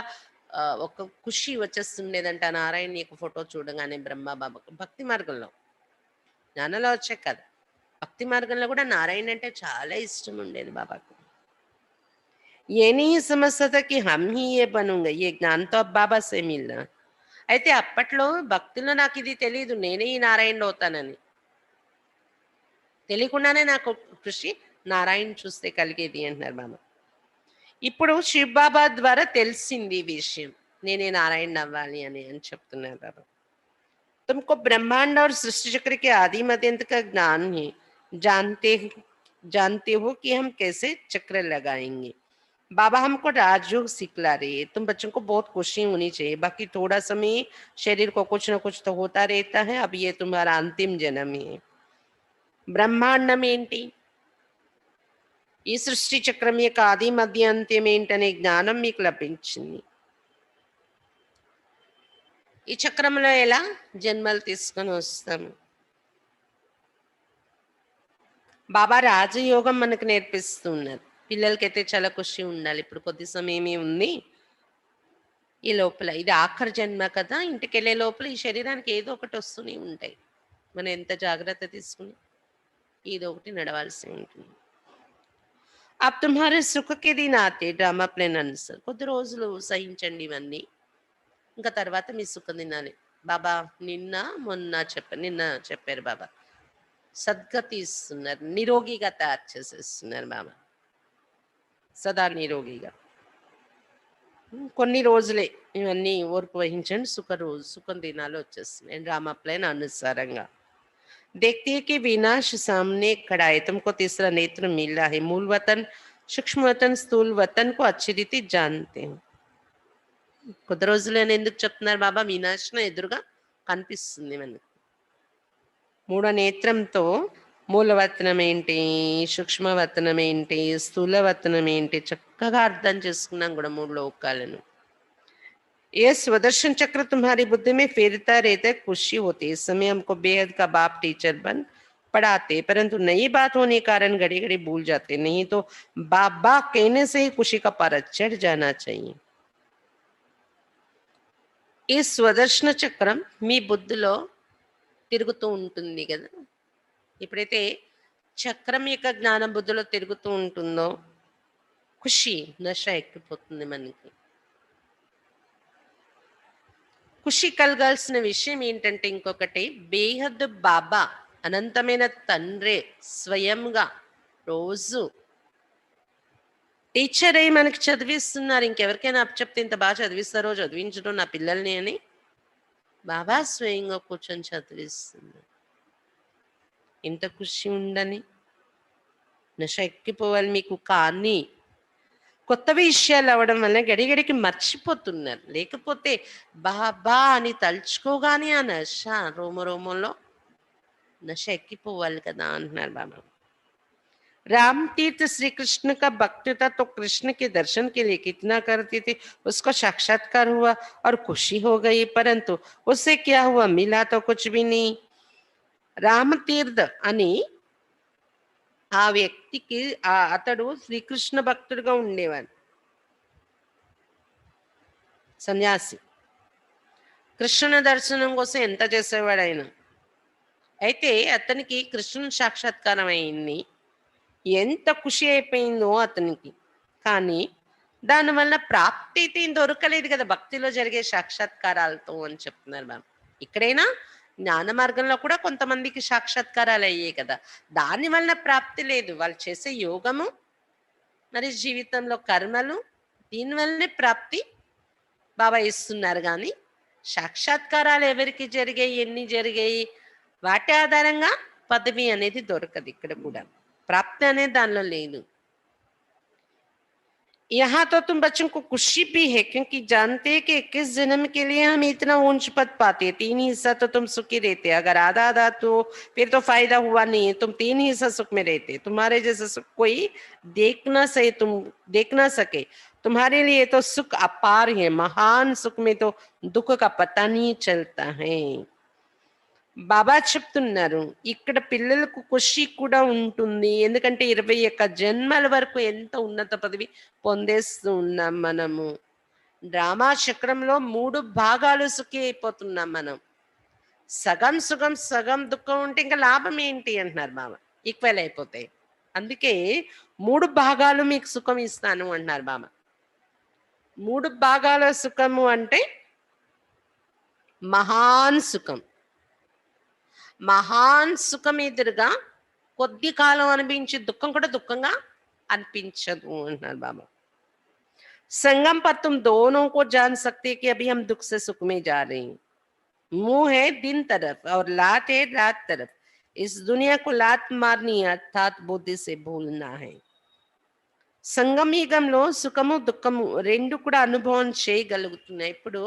ఒక ఖుషి వచ్చేస్తుండేదంట నారాయణ యొక్క ఫోటో చూడగానే బ్రహ్మ బాబాకు. భక్తి మార్గంలో, జ్ఞానంలో వచ్చే కదా, భక్తి మార్గంలో కూడా నారాయణ అంటే చాలా ఇష్టం ఉండేది బాబాకు. ये नहीं समझता था कि हम ही ये बनूंगा, ये ज्ञान तो अब बाबा से मिलना. అయితే అప్పట్లో భక్తిలో నాకు ఇది తెలియదు, నేనే ఈ నారాయణ అవుతానని. తెలియకుండానే నాకు కృషి నారాయణ చూస్తే కలిగేది అంటున్నారు బాబా. ఇప్పుడు శివబాబా ద్వారా తెలిసింది ఈ విషయం, నేనే నారాయణ అవ్వాలి అని చెప్తున్నారు బాబా. तुमको ब्रह्मांड और सृष्टि चक्र के आदि मध्यंत का ज्ञान है, जानते हो कि हम कैसे चक्र लगाएंगे. बाबा हमको राजयोग सिखला रही है. तुम बच्चों को बहुत खुशी होनी चाहिए, बाकी थोड़ा समय शरीर को कुछ ना कुछ तो होता रहता है. अब ये तुम्हारा अंतिम जन्म है. బ్రహ్మాండం ఏంటి, ఈ సృష్టి చక్రం యొక్క ఆది మధ్య అంత్యం ఏంటనే జ్ఞానం మీకు లభించింది. ఈ చక్రంలో ఎలా జన్మలు తీసుకొని వస్తాము. బాబా రాజయోగం మనకు నేర్పిస్తున్నారు. పిల్లలకైతే చాలా ఖుషి ఉండాలి. ఇప్పుడు కొద్ది సమయమే ఉంది, ఈ లోపల ఇది ఆఖరి జన్మ కదా, ఇంటికి వెళ్ళే లోపల ఈ శరీరానికి ఏదో ఒకటి వస్తూనే ఉంటాయి. మనం ఎంత జాగ్రత్త తీసుకుని ఏదో ఒకటి నడవాల్సి ఉంటుంది. आप तुम्हारे सुख के दिन आते డ్రామా ప్లాన్ అనుసార్. కొద్ది రోజులు సహించండి ఇవన్నీ, ఇంకా తర్వాత మీ సుఖ దినాలి. బాబా నిన్న చెప్పారు బాబా, సద్గతి ఇస్తున్నారు, నిరోగిగా తయారు చేసేస్తున్నారు బాబా, సదా నిరోగిగా. కొన్ని రోజులే ఇవన్నీ ఓర్పు వహించండి, సుఖం దినాలు వచ్చేస్తున్నాయి డ్రామా ప్లాన్ అనుసారంగా. देखते हैं कि विनाश सामने खड़ा है, तुमको तीसरा नेत्र मिला है, मूल वतन, सूक्ष्म वतन, స్థూल वतन को अच्छी रीति जानते हैं. కొద్ది రోజులు అని ఎందుకు చెప్తున్నారు బాబా, వినాశనం ఎదురుగా కనిపిస్తుంది మనకి. మూడో నేత్రంతో మూలవతనం ఏంటి, సూక్ష్మవతనం ఏంటి, స్థూలవతనం ఏంటి చక్కగా అర్థం చేసుకున్నాం కూడా మూడు లోకాలను. ये स्वदर्शन चक्र तुम्हारी बुद्धि में फेरता रहता है, खुशी होती है. इस समय हमको बेहद का बाप टीचर बन पढ़ाते, परंतु नई बात होने के कारण घड़ी घड़ी भूल जाते. नहीं तो बाबा कहने से ही खुशी का पारा चढ़ जाना चाहिए. ఈ స్వదర్శన చక్రం మీ బుద్ధిలో తిరుగుతూ ఉంటుంది కదా. ఎప్పుడైతే చక్రం యొక్క జ్ఞానం బుద్ధిలో తిరుగుతూ ఉంటుందో ఖుషి నష ఎక్కిపోతుంది మనకి. ఖుషి కలగాల్సిన విషయం ఏంటంటే ఇంకొకటి, బేహద్ బాబా అనంతమైన తండ్రే స్వయంగా రోజు టీచర్ అయ్యి మనకి చదివిస్తున్నారు. ఇంకెవరికైనా అప్పచెప్తే ఇంత బాగా చదివిస్తారో చదివించడం నా పిల్లల్ని అని బాబా స్వయంగా కూర్చొని చదివిస్తున్నారు. ఇంత ఖుషి ఉండని నష ఎక్కిపోవాలి మీకు. కానీ కొత్త విషయాలు అవ్వడం వల్ల గడిగడికి మర్చిపోతున్నారు. లేకపోతే బాబా అని తలుచుకోగానే ఆ నష రోమంలో నష ఎక్కిపోవాలి కదా అంటున్నారు బాబా. राम तीर्थ श्री कृष्ण का भक्त था, तो कृष्ण के दर्शन के लिए कितना करते थे। उसको साक्षात्कार हुआ और खुशी हो गई, परंतु उससे क्या हुआ, मिला तो कुछ भी नहीं। రామతీర్థ అని ఆ వ్యక్తికి అతడు శ్రీకృష్ణ భక్తుడిగా ఉండేవాడు, సన్యాసి. కృష్ణుని దర్శనం కోసం ఎంత చేసేవాడు ఆయన. అయితే అతనికి కృష్ణుని సాక్షాత్కారం అయింది. ఎంత ఖుషి అయిపోయిందో అతనికి. కానీ దానివల్ల ప్రాప్తి అయితే ఏం దొరకలేదు కదా భక్తిలో జరిగే సాక్షాత్కారాలతో అని చెప్తున్నారు మ్యామ్. ఇక్కడైనా జ్ఞాన మార్గంలో కూడా కొంతమందికి సాక్షాత్కారాలు అయ్యాయి కదా, దాని వల్ల ప్రాప్తి లేదు. వాళ్ళు చేసే యోగము మరి జీవితంలో కర్మలు దీనివల్లనే ప్రాప్తి బాబా ఇస్తున్నారు. కానీ సాక్షాత్కారాలు ఎవరికి జరిగాయి, ఎన్ని జరిగాయి, వాటి ఆధారంగా పదవి అనేది దొరకదు. ఇక్కడ కూడా ప్రాప్తి అనేది దానిలో లేదు. यहाँ तो तुम बच्चों को खुशी भी है, क्योंकि जानते हैं कि 21 जन्म के लिए हम इतना ऊंच पद पाते हैं। 3 हिस्सा तो तुम सुखी रहते, अगर आधा आधा तो फिर तो फायदा हुआ नहीं है। तुम 3 हिस्सा सुख में रहते, तुम्हारे जैसा सुख कोई तुम देख ना सके। तुम्हारे लिए तो सुख अपार है, महान सुख में तो दुख का पता नहीं चलता है। బాబా చెప్తున్నారు ఇక్కడ పిల్లలకు ఖుషి కూడా ఉంటుంది. ఎందుకంటే 21 జన్మల వరకు ఎంత ఉన్నత పదవి పొందేస్తూ ఉన్నాం మనము. డ్రామా చక్రంలో 3 భాగాలు సుఖి అయిపోతున్నాం మనం. సగం సుఖం సగం దుఃఖం ఉంటే ఇంకా లాభం ఏంటి అంటున్నారు బాబా. ఈక్వల్ అయిపోతాయి. అందుకే 3 భాగాలు మీకు సుఖం ఇస్తాను అంటున్నారు బాబా. 3 భాగాల సుఖము అంటే మహాన్ సుఖం. మహాన్ సుఖం ఎదురుగా కొద్ది కాలం అనిపించే దుఃఖం కూడా దుఃఖంగా అనిపించదు అంటున్నారు బాబా. संगम पर तुम दोनों को जान सकते कि अभी हम दुख से सुख में जा रहे हैं। मुंह है दिन तरफ और लात है रात तरफ। इस दुनिया को लात मारनी है, अर्थात बुद्धि से भूलना है। సంగం యుగంలో సుఖము దుఃఖము రెండు కూడా అనుభవం చేయగలుగుతున్నాయి. ఇప్పుడు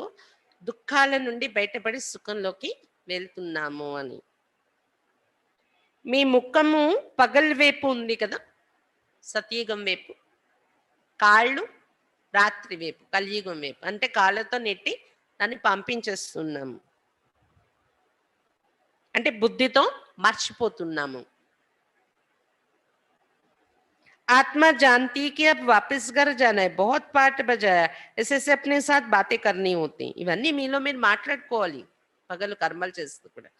దుఃఖాల నుండి బయటపడి సుఖంలోకి వెళ్తున్నాము అని. మీ ముఖము పగల్ వైపు ఉంది కదా, సతయుగం వైపు, కాళ్ళు రాత్రి వైపు, కలియుగం వైపు. అంటే కాళ్ళతో నెట్టి దాన్ని పంపించేస్తున్నాము, అంటే బుద్ధితో మర్చిపోతున్నాము. आत्मा जानती कि अब वापस घर जाना है, बहुत पाठ बजाया, ऐसे अपने साथ बातें करनी होती. ఇవన్నీ మీలో మీరు మాట్లాడుకోవాలి పగలు కర్మలు చేస్తూ కూడా.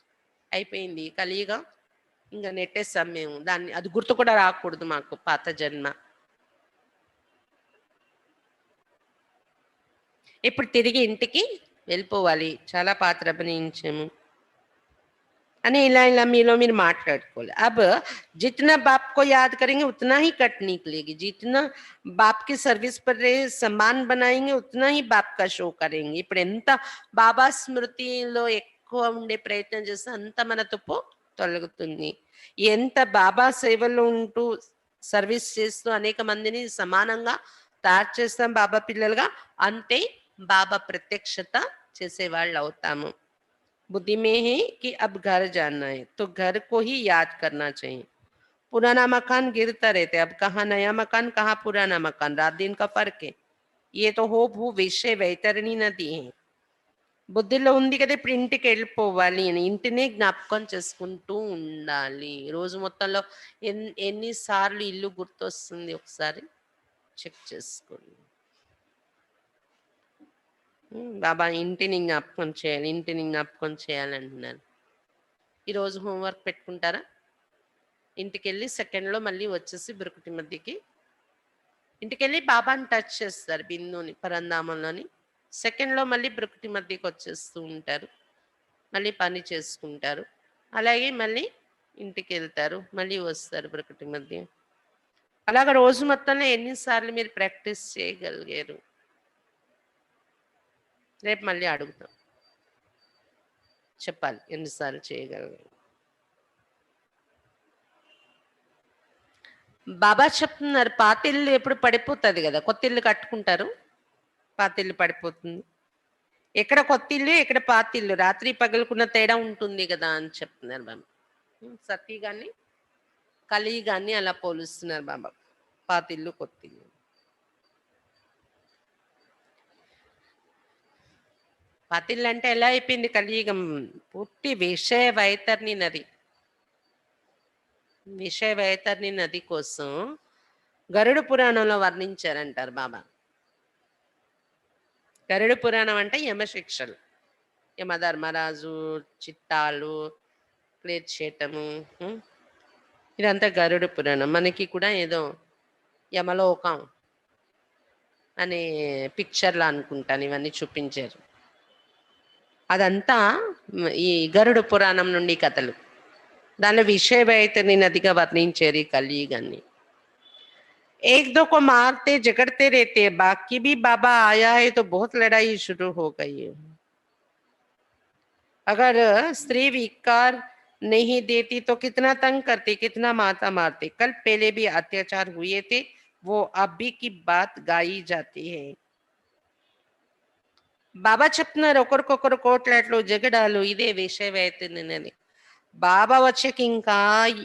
అయిపోయింది కలియుగం, ఇంకా నెట్టేస్తాం మేము దాన్ని. అది గుర్తు కూడా రాకూడదు మాకు పాత జన్మ. ఇప్పుడు తిరిగి ఇంటికి వెళ్ళిపోవాలి, చాలా పాత్ర అభినయించాము అని ఇలా ఇలా మీలో మీరు మాట్లాడుకోవాలి. अब जितना बाप को याद करेंगे उतना ही कट निकलेगी, जितना बाप की सर्विस पर रहे सम्मान बनाएंगे उतना ही बाप का शो करेंगे. ఇప్పుడు ఎంత బాబా స్మృతిలో ఎక్కువ ఉండే ప్రయత్నం చేస్తే అంత మన తుప్పు తొలగుతుంది. ఎంత బాబా సేవలో ఉంటూ సర్వీస్ చేస్తూ అనేక మందిని సమానంగా తయారు చేస్తాం బాబా పిల్లలుగా, అంతే బాబా ప్రత్యక్షత చేసేవాళ్ళు అవుతాము. बुद्धि में है कि अब घर जाना है, तो घर को ही याद करना चाहिए. पुराना मकान गिरता रहता है, अब कहाँ नया मकान कहाँ पुराना मकान, रात दिन का फर्क है. ये तो हो भू विषय వైతరణి నది है. బుద్ధిలో ఉంది కదా ఇప్పుడు ఇంటికి వెళ్ళిపోవాలి అని, ఇంటినే జ్ఞాపకం చేసుకుంటూ ఉండాలి. రోజు మొత్తంలో ఎన్నిసార్లు ఇల్లు గుర్తొస్తుంది ఒకసారి చెక్ చేసుకోండి. బాబా ఇంటిని జ్ఞాపకం చేయాలి, ఇంటిని జ్ఞాపకం చేయాలంటున్నారు. ఈరోజు హోంవర్క్ పెట్టుకుంటారా? ఇంటికి వెళ్ళి సెకండ్లో మళ్ళీ వచ్చేసి బ్రుకుటి మధ్యకి ఇంటికి వెళ్ళి బాబాని టచ్ చేస్తారు, బిందుని పరంధామంలోని. సెకండ్లో మళ్ళీ బ్రుకుటి మధ్యకి వచ్చేస్తూ ఉంటారు, మళ్ళీ పని చేసుకుంటారు. అలాగే మళ్ళీ ఇంటికి వెళ్తారు, మళ్ళీ వస్తారు బ్రుకుటి మధ్య. అలాగా రోజు మొత్తంలో ఎన్నిసార్లు మీరు ప్రాక్టీస్ చేయగలిగారు? రేపు మళ్ళీ అడుగుతాం. చెప్పాలి ఎన్నిసార్లు చేయగలిగారు. బాబా చెప్తున్నారు పాతిల్లు ఎప్పుడు పడిపోతుంది కదా, కొత్త ఇల్లు కట్టుకుంటారు, పాతిల్లు పడిపోతుంది. ఎక్కడ కొత్తిల్లు ఎక్కడ పాతిల్లు, రాత్రి పగలుకున్న తేడా ఉంటుంది కదా అని చెప్తున్నారు బాబా. సతీ గాని కలి గాని అలా పోలుస్తున్నారు బాబా, పాతిల్లు కొత్తిల్లు. పాతిల్లు అంటే ఎలా అయిపోయింది కలియుగం, పూర్తి విషయ వైతరణి నది. విషయ వైతరణి నది కోసం గరుడ పురాణంలో వర్ణించారంటారు బాబా. గరుడ పురాణం అంటే యమశిక్షలు, యమధర్మరాజు చిట్టాలు క్లియర్ చేయటము. ఇదంతా గరుడ పురాణం. మనకి కూడా ఏదో యమలోకం అనే పిక్చర్లో అనుకుంటాను ఇవన్నీ చూపించారు. అదంతా ఈ గరుడ పురాణం నుండి కథలు. దానిలో విషయవైతని నదిగా వర్ణించారు ఈ కలియుగాన్ని. एक दो को मारते झगड़ते रहते हैं, बाकी भी बाबा आया है तो बहुत लड़ाई शुरू हो गई है. अगर स्त्री विकार नहीं देती तो कितना तंग करते, कितना माता मारते. कल पहले भी अत्याचार हुए थे, वो अभी की बात गाई जाती है. బాబా చెప్తున్నారు ఒకరికొకరు కోట్లాట్లు జగడాలు ఇదే విషయవేత్తనని. బాబా వచ్చాక ఇంకా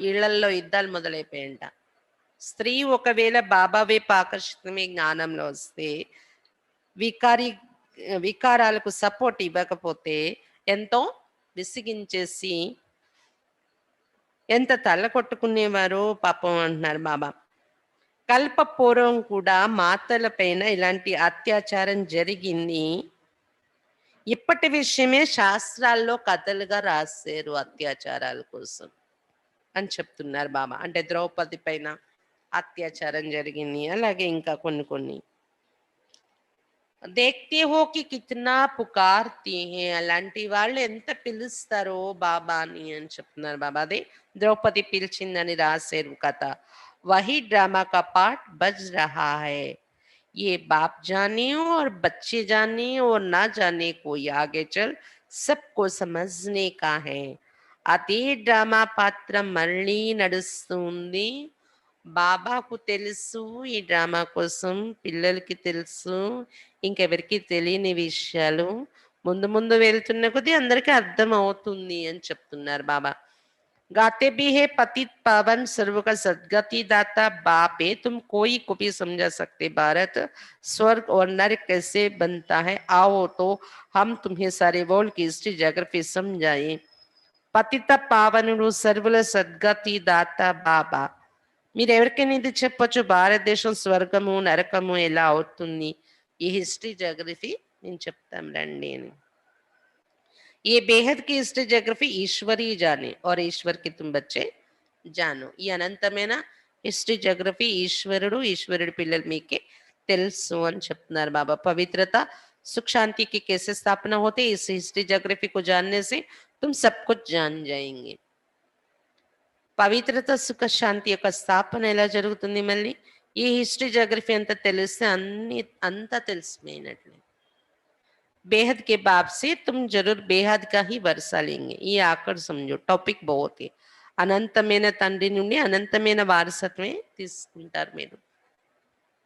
ఇళ్లల్లో యుద్ధాలు మొదలైపోయాయంట. స్త్రీ ఒకవేళ బాబా వైపు ఆకర్షితమే జ్ఞానంలో వస్తే, వికారి వికారాలకు సపోర్ట్ ఇవ్వకపోతే ఎంతో విసిగించేసి ఎంత తల కొట్టుకునేవారో పాపం అంటున్నారు బాబా. కల్ప పూర్వం కూడా మాతల పైన ఇలాంటి అత్యాచారం జరిగింది. ఇప్పటి విషయమే శాస్త్రాల్లో కథలుగా రాశారు అత్యాచారాల కోసం అని చెప్తున్నారు బాబా. అంటే ద్రౌపది పైన అత్యాచారం జరిగింది, అలాగే ఇంకా కొన్ని కొన్ని. దేఖ్తే హో కి కితనా పుకార్తీ హే, అలాంటి వాళ్ళు ఎంత పిలుస్తారో బాబాని అని చెప్తున్నారు బాబా. అదే ద్రౌపది పిలిచిందని రాశారు కథ. వహీ డ్రామా కా పార్ట్ బజ్ రహా హై. ये बाप जाने और बच्चे जाने और ना जाने कोई आगे चल सबको समझने का है. అదే డ్రామా పాత్ర మళ్ళీ నడుస్తుంది. బాబాకు తెలుసు ఈ డ్రామా కోసం, పిల్లలకి తెలుసు, ఇంకెవరికి తెలియని విషయాలు. ముందు ముందు వెళ్తున్న కొద్దీ అందరికీ అర్థం అవుతుంది అని చెప్తున్నారు బాబా. गाते भी है पतित पावन सर्व का सदगति दाता बाप है, तुम कोई को भी समझा सकते भारत स्वर्ग और नरक कैसे बनता है. आओ तो हम तुम्हें सारे वर्ल्ड की हिस्ट्री ज्योग्राफी समझाए. పతిత పావనుడు సర్వుల సద్గతి దాత బాబా. మీరు ఎవరికైనా ఇది చెప్పొచ్చు, భారతదేశం స్వర్గము నరకము ఎలా అవుతుంది, ఈ హిస్టరీ జియోగ్రఫీ నేను చెప్తాం రండి అని. ये बेहद की हिस्ट्री जियोग्రఫీ ఈశ్వరీ జానే और ఈశ్వర్ కి तुम बच्चे जानो. ఈ అనంతమైన హిస్టరీ జియోగ్రఫీ ఈశ్వరుడు, ఈశ్వరుడి పిల్లలు మీకే తెలుసు అని చెప్తున్నారు బాబా. పవిత్రత सुख शांति की कैसे स्थापना होती है, इस हिस्ट्री जियोग्रफी को जानने से तुम सब कुछ जान जाएंगे. పవిత్రత సుఖ శాంతి యొక్క స్థాపన ఎలా జరుగుతుంది, మళ్ళీ ఈ హిస్టరీ జియోగ్రఫీ అంతా తెలిస్తే అంతా తెలిసిపోయినట్లే. बेहद के बाप से तुम जरूर बेहद का ही वर्षा लेंगे. ये आकर समझो, टॉपिक बहुत है. అనంతమైన తండ్రి నుండి అనంతమైన వారసత్వమే తీసుకుంటారు మీరు,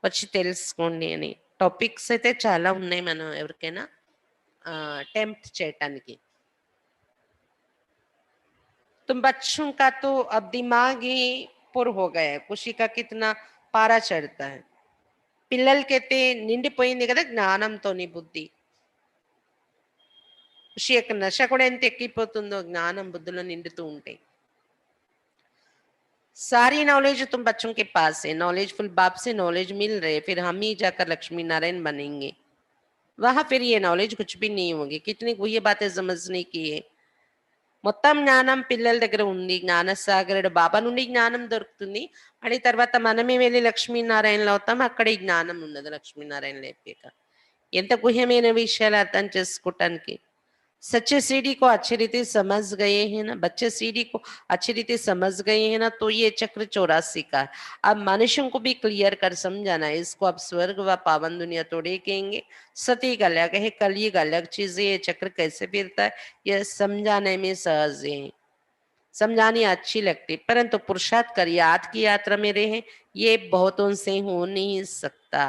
వచ్చి తెలుసుకోండి అని. టాపిక్స్ అయితే చాలా ఉన్నాయి మనం ఎవరికైనా టెంప్ట్ చేయటానికి. तुम बच्चों का तो अब दिमाग ही पुर हो गया है, खुशी का कितना पारा चढ़ता है. పిల్లలకైతే నిండిపోయింది కదా జ్ఞానంతో నీ బుద్ధి. ఖుషి యొక్క నశ కూడా ఎంత ఎక్కిపోతుందో జ్ఞానం బుద్ధిలో నిండుతూ ఉంటాయి. सारी नॉलेज तुम बच्चों के पास है, नॉलेजफुल बाप से नॉलेज मिल रहे, फिर हम ही जाकर लक्ष्मी नारायण बनेंगे. वहां फिर ये नॉलेज कुछ भी नहीं होगी. कितनी गुह्य बातें समझने की है. మొత్తం జ్ఞానం పిల్లల దగ్గర ఉంది. జ్ఞానసాగరుడు బాబా నుండి జ్ఞానం దొరుకుతుంది. అని తర్వాత మనమే వెళ్ళి లక్ష్మీనారాయణలు అవుతాం, అక్కడ ఈ జ్ఞానం ఉన్నది లక్ష్మీనారాయణ లేపాక. ఎంత గుహ్యమైన విషయాలు అర్థం చేసుకోవటానికి. सच्चे सीढ़ी को अच्छी रीति समझ गए हैं ना, बच्चे सीढ़ी को अच्छी रीति समझ गए हैं ना, तो ये चक्र 84 का है। अब मनुष्यों को भी क्लियर कर समझाना है, इसको अब स्वर्ग व पावन दुनिया थोड़े कहेंगे, सती का अलग है, कलयुग अलग चीज है, ये चक्र कैसे फिरता है यह समझाने में सहज है, समझानी अच्छी लगती, परंतु पुरुषार्थ कर याद की यात्रा में रहे ये बहुतों से हो नहीं सकता.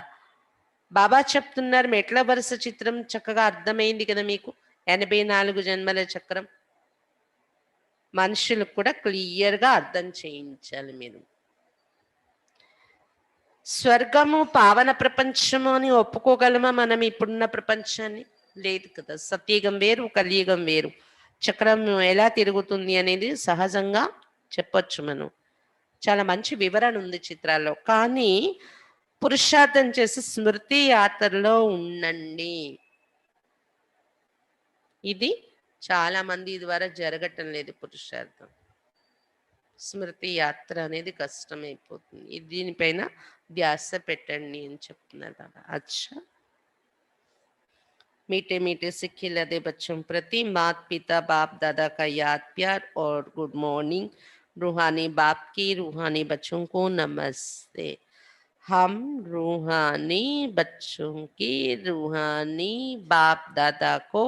బాబా చెప్తున్నారు మెట్ల వరుస చిత్రం చక్కగా అర్థమైంది కదా మీకు. 84 జన్మల చక్రం మనుషులకు కూడా క్లియర్ గా అర్థం చేయించాలి మీరు. స్వర్గము పావన ప్రపంచము అని ఒప్పుకోగలమా మనం ఇప్పుడున్న ప్రపంచాన్ని? లేదు కదా. సత్యయుగం వేరు, కలియుగం వేరు. చక్రం ఎలా తిరుగుతుంది అనేది సహజంగా చెప్పొచ్చు మనం. చాలా మంచి వివరణ ఉంది చిత్రాల్లో. కానీ పురుషార్థం చేసి స్మృతి యాత్రలో ఉండండి. ఇది చాలా మంది ద్వారా జరగటం లేదు పురుషార్థం. స్మృతి యాత్ర అనేది కష్టమైపోతుంది. దీనిపైన ధ్యాస పెట్టండి అని చెప్తున్నారు బాబా. అచ్చా, मीठे मीठे सिक्के लदे बच्चों प्रति माता पिता बाप दादा का याद प्यार और गुड मॉर्निंग. रूहानी बाप की रूहानी बच्चों को नमस्ते. हम रूहानी बच्चों की रूहानी बाप दादा को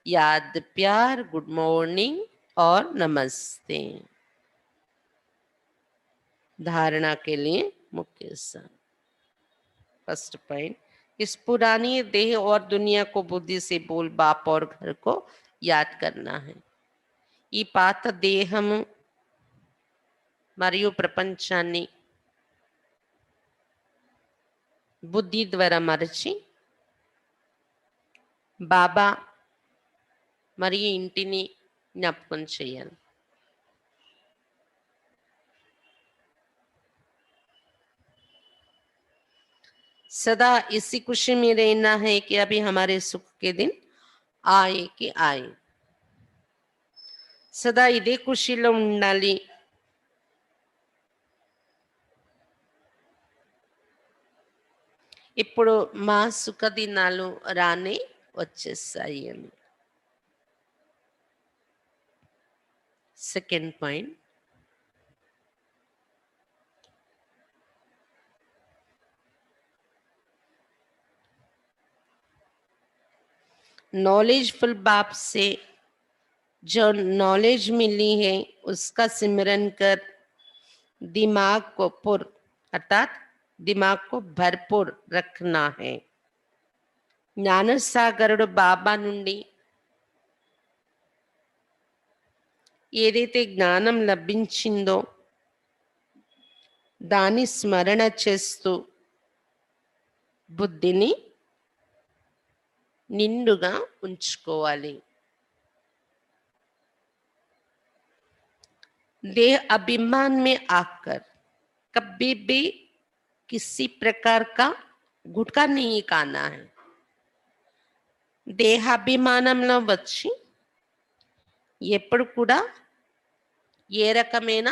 याद प्यार गुड मॉर्निंग और नमस्ते. धारणा के लिए मुख्य स्थान. फर्स्ट पॉइंट, इस पुरानी देह और दुनिया को बुद्धि से बोल बाप और घर को याद करना है. ఈ పాత దేహము మరియు ప్రపంచాన్ని బుద్ధి ద్వారా మరచి బాబా మరియు ఇంటిని జ్ఞాపకం చేయాలి. सदा इसी खुशी में रहना है कि अभी हमारे सुख के दिन आए कि आए. సదా ఇదే ఖుషీలో ఉండాలి. ఇప్పుడు మా సుఖ దినాలు రానే వచ్చేసాయి అని. సెకండ్ పాయింట్, नॉलेजफुल बाप से जो नॉलेज मिली है उसका सिमरन कर दिमाग को पुर अर्थात दिमाग को भरपूर रखना है. జ్ఞానసాగరుడు బాబా నుండి ఏదైతే జ్ఞానం లభించిందో దాని స్మరణ చేస్తూ బుద్ధిని నిండుగా ఉంచుకోవాలి. देह अभिमान में आकर कभी भी किसी प्रकार का गुटका नहीं खाना है. దేహాభిమానంలో వచ్చి ఎప్పుడు కూడా ఏ రకమైన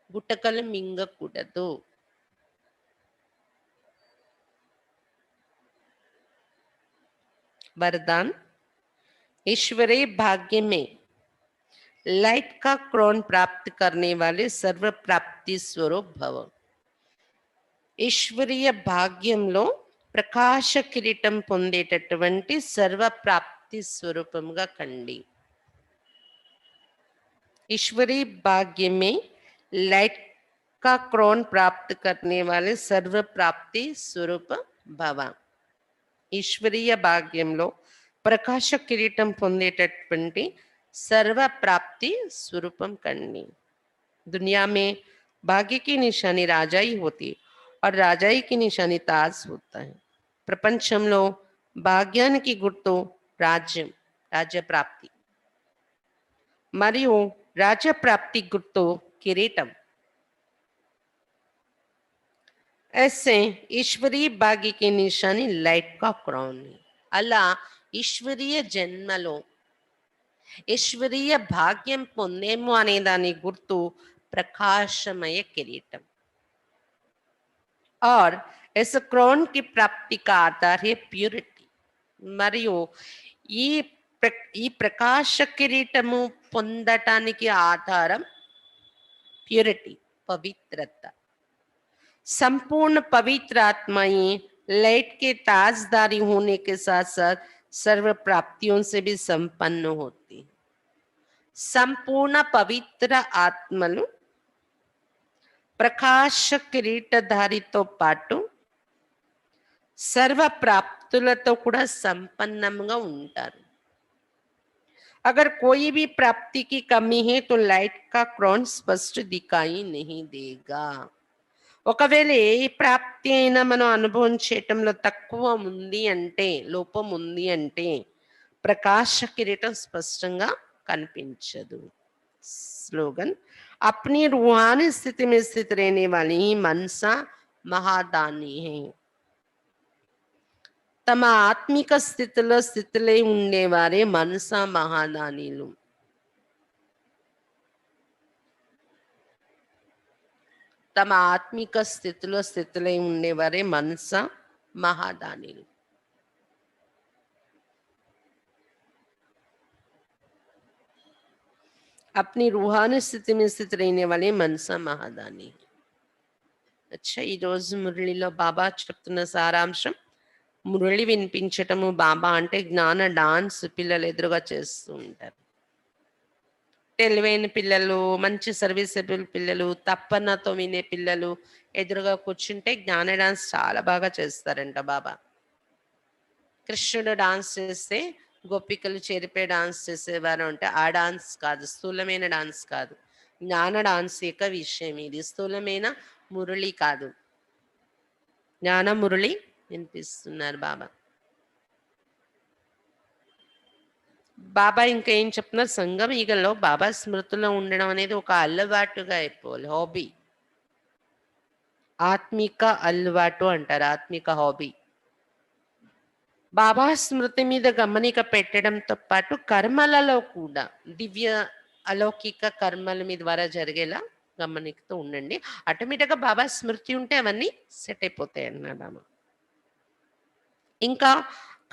గుట్టకలు మింగకూడదు. वरदान, ईश्वरीय भाग्य में लाइट का क्रोन प्राप्त करने वाले सर्व प्राप्ति स्वरूप भव. ఈశ్వరీయ భాగ్యంలో ప్రకాశ కిరీటం పొందేటటువంటి సర్వ ప్రాప్తి స్వరూపముగా కండి. ईश्वरीय भाग्य में लाइट का क्रोन प्राप्त करने वाले सर्व प्राप्ति स्वरूप भव. ఈశ్వరీయ భాగ్యంలో ప్రకాశ కిరీటం పొందేటటువంటి सर्व प्राप्ति स्वरूपम कंडी. दुनिया में भाग्य की निशानी राजाई होती और राजाई की निशानी ताज होता है. ప్రపంచంలో భాగ్యానికి గుర్తు రాజ్యం, రాజ్య ప్రాప్తి, మరియు రాజ్య ప్రాప్తి గుర్తు కిరీటం. ऐसे ईश्वरीय भाग्य की निशानी लाइट का क्राउन है. అలా ఈశ్వరీయ జన్మలో ఈశ్వరీయ భాగ్యం పొందేము అనే దాని గుర్తు ప్రకాశమయ కిరీటం. और इस क्रोन की प्राप्ति का आधार है प्यूरिटी. మరియు ఈ ఈ ప్రకాశ కిరీటము పొందటానికి ఆధారం ప్యూరిటీ, पवित्रता। संपूर्ण पवित्र आत्माएं लाइट के ताजदारी होने के साथ साथ सर्व प्राप्तियों से भी संपन्न होती। संपूर्ण पवित्र आत्मలు ప్రకాశ కిరీటధారితో పాటు సర్వ ప్రాప్తులతో కూడా సంపన్నంగా ఉంటారు। अगर कोई भी प्राप्ति की कमी है तो लाइट का क्रोन स्पष्ट दिखाई नहीं देगा। ఒకవేళ ఏ ప్రాప్తి అయినా మనం అనుభవం చేయటంలో తక్కువ ఉంది అంటే, లోపం ఉంది అంటే ప్రకాశ కిరీటం స్పష్టంగా కనిపించదు। స్లోగన్, अपनी रूहानी स्थिति में स्थित रहने वाली ही मनसा महादानी है। తమ ఆత్మిక స్థితిలో ఉండేవారే మనసా మహాదానీలు। తమ ఆత్మిక స్థితిలో ఉండేవారే మనసా మహాదానీలు। अपनी रूहानी स्थिति में स्थित रहने वाले मनसा महादानी। अच्छा, ఈ రోజు మురళిలో బాబా చెప్తున్న సారాంశం, మురళి వినిపించటము బాబా అంటే జ్ఞాన డాన్స్ పిల్లలు ఎదురుగా చేస్తూ ఉంటారు। తెలివైన పిల్లలు, మంచి సర్వీసబుల్ పిల్లలు, తప్పనతో వినే పిల్లలు ఎదురుగా కూర్చుంటే జ్ఞాన డాన్స్ చాలా బాగా చేస్తారంట బాబా। కృష్ణుడు డాన్స్ చేస్తే గోపికలు చేరిపే డాన్స్ చేసేవారు అంటే ఆ డాన్స్ కాదు, స్థూలమైన డాన్స్ కాదు, జ్ఞాన డాన్స్ యొక్క విషయం ఇది। స్థూలమైన మురళి కాదు, జ్ఞాన మురళి వినిపిస్తున్నారు బాబా। బాబా ఇంకా ఏం చెప్తున్నారు, సంగమ ఈగలో బాబా స్మృతిలో ఉండడం అనేది ఒక అలవాటుగా అయిపోవాలి, హాబీ, ఆత్మిక అలవాటు అంటారు, ఆత్మిక హాబీ। బాబా స్మృతి మీద గమనిక పెట్టడంతో పాటు కర్మలలో కూడా దివ్య అలౌకిక కర్మల మీ ద్వారా జరిగేలా గమనికతో ఉండండి। ఆటోమేటిక్గా బాబా స్మృతి ఉంటే అవన్నీ సెట్ అయిపోతాయి అన్నాడు। ఇంకా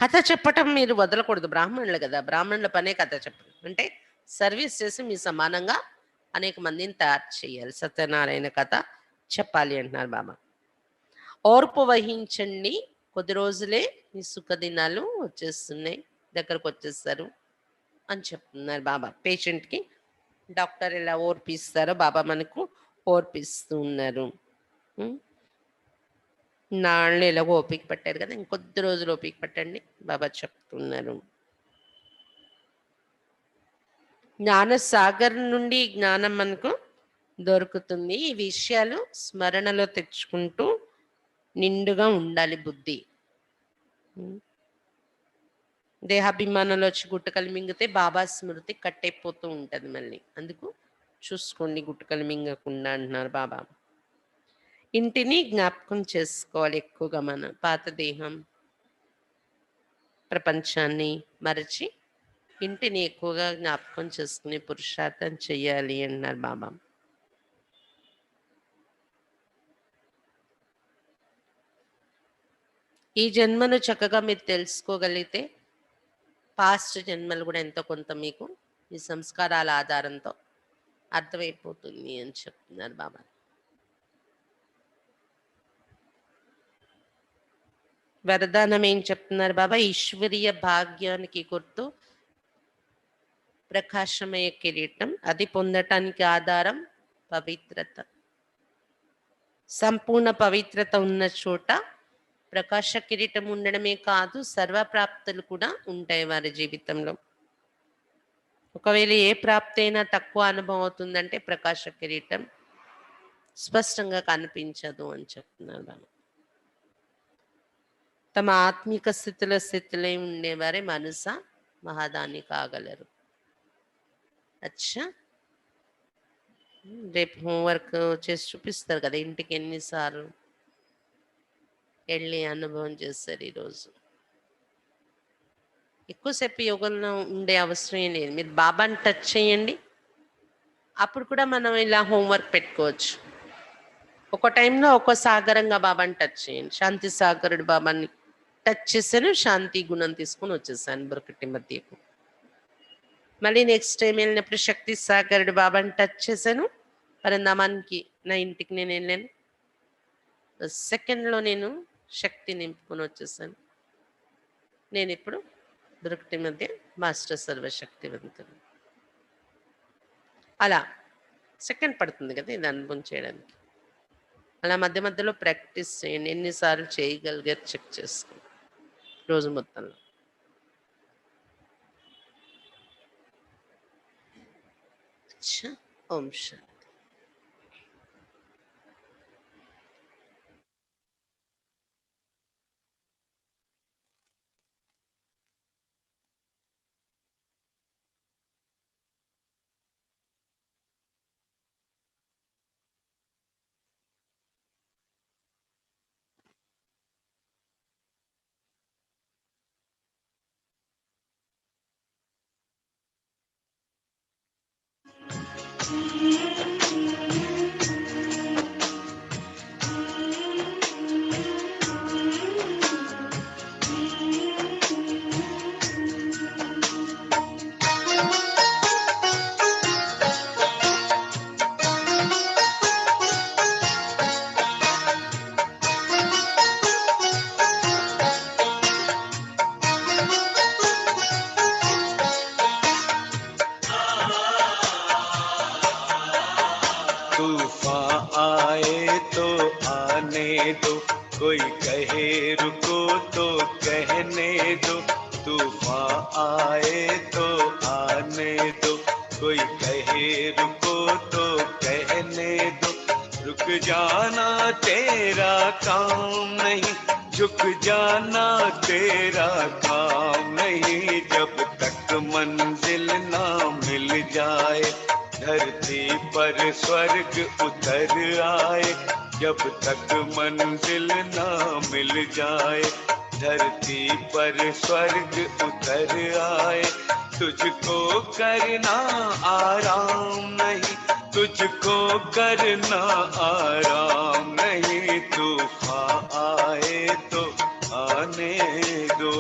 కథ చెప్పటం మీరు వదలకూడదు, బ్రాహ్మణులు కదా, బ్రాహ్మణుల పనే కథ చెప్పడం అంటే సర్వీస్ చేసి మీ సమానంగా అనేక మందిని తయారు చేయాలి, సత్యనారాయణ కథ చెప్పాలి అంటున్నారు బాబా। ఓర్పు వహించండి, కొద్ది రోజులే మీ సుఖ దినాలు వచ్చేస్తున్నాయి, దగ్గరకు వచ్చేస్తారు అని చెప్తున్నారు బాబా। పేషెంట్కి డాక్టర్ ఎలా ఓర్పిస్తారో బాబా మనకు ఓర్పిస్తూ ఉన్నారు। నాళ్ళు ఎలాగో ఓపిక పట్టారు కదా, ఇంకొద్ది రోజులు ఓపిక పట్టండి బాబా చెప్తున్నారు। జ్ఞాన సాగర్ నుండి జ్ఞానం మనకు దొరుకుతుంది। ఈ విషయాలు స్మరణలో తెచ్చుకుంటూ నిండుగా ఉండాలి బుద్ధి। దేహాభిమానంలో వచ్చి గుట్టకలు మింగితే బాబా స్మృతి కట్టయిపోతూ ఉంటుంది మళ్ళీ, అందుకు చూసుకోండి గుట్టకలు మింగకుండా అంటున్నారు బాబా। ఇంటిని జ్ఞాపకం చేసుకోవాలి ఎక్కువగా, మన పాత దేహం ప్రపంచాన్ని మరచి ఇంటిని ఎక్కువగా జ్ఞాపకం చేసుకుని పురుషార్థం చెయ్యాలి అన్నారు బాబా। ఈ జన్మను చక్కగా మీరు తెలుసుకోగలిగితే పాస్ట్ జన్మలు కూడా ఎంతో కొంత మీకు ఈ సంస్కారాల ఆధారంతో అర్థమైపోతుంది అని చెప్తున్నారు బాబా। వరదానం ఏం చెప్తున్నారు బాబా, ఈశ్వరీయ భాగ్యానికి గుర్తు ప్రకాశమయ కిరీటం, అది పొందటానికి ఆధారం పవిత్రత। సంపూర్ణ పవిత్రత ఉన్న చోట ప్రకాశ కిరీటం ఉండడమే కాదు, సర్వప్రాప్తులు కూడా ఉంటాయి వారి జీవితంలో। ఒకవేళ ఏ ప్రాప్తి అయినా తక్కువ అనుభవం అవుతుందంటే ప్రకాశ కిరీటం స్పష్టంగా కనిపించదు అని చెప్తున్నారు బాబా। తమ ఆత్మిక స్థితిలో ఉండేవారే మనస మహాదాని కాగలరు। అచ్చా, రేపు హోంవర్క్ చేసి చూపిస్తారు కదా, ఇంటికి ఎన్నిసార్లు వెళ్ళి అనుభవం చేస్తారు। ఈరోజు ఎక్కువసేపు యోగంలో ఉండే అవసరం ఏం లేదు, మీరు బాబాని టచ్ చేయండి, అప్పుడు కూడా మనం ఇలా హోంవర్క్ పెట్టుకోవచ్చు। ఒక టైంలో ఒక సాగరంగా బాబాని టచ్ చేయండి, శాంతి సాగరుడు బాబాని టచ్ చేశాను, శాంతి గుణం తీసుకొని వచ్చేసాను బ్రొకటి మధ్యకు, మళ్ళీ నెక్స్ట్ టైం వెళ్ళినప్పుడు శక్తి సాగరుడు బాబాని టచ్ చేశాను. పరంధామానికి నా ఇంటికి నేను వెళ్ళాను. సెకండ్లో నేను శక్తి నింపుకొని వచ్చేసాను. నేను ఇప్పుడు దొరకటి మధ్య మాస్టర్ సర్వశక్తివంతుడు. అలా సెకండ్ పడుతుంది కదా ఇది అనుభవం చేయడానికి. అలా మధ్య మధ్యలో ప్రాక్టీస్ చేయండి. ఎన్నిసార్లు చేయగలిగారు చెక్ చేసుకోండి రోజు మొత్తంలో. ఓం శాంతి. तूफान आए तो आने दो, कोई कहे रुको तो कहने दो। तूफान आए तो आने दो, कोई कहे रुको तो कहने दो। रुक जाना तेरा काम नहीं, झुक जाना तेरा काम नहीं। जब तक मंजिल ना मिल जाए, धरती पर स्वर्ग उतर आए। जब तक मंजिल ना मिल जाए, धरती पर स्वर्ग उतर आए। तुझको करना आराम नहीं, तुझको करना आराम नहीं। तूफान आए तो आने दो।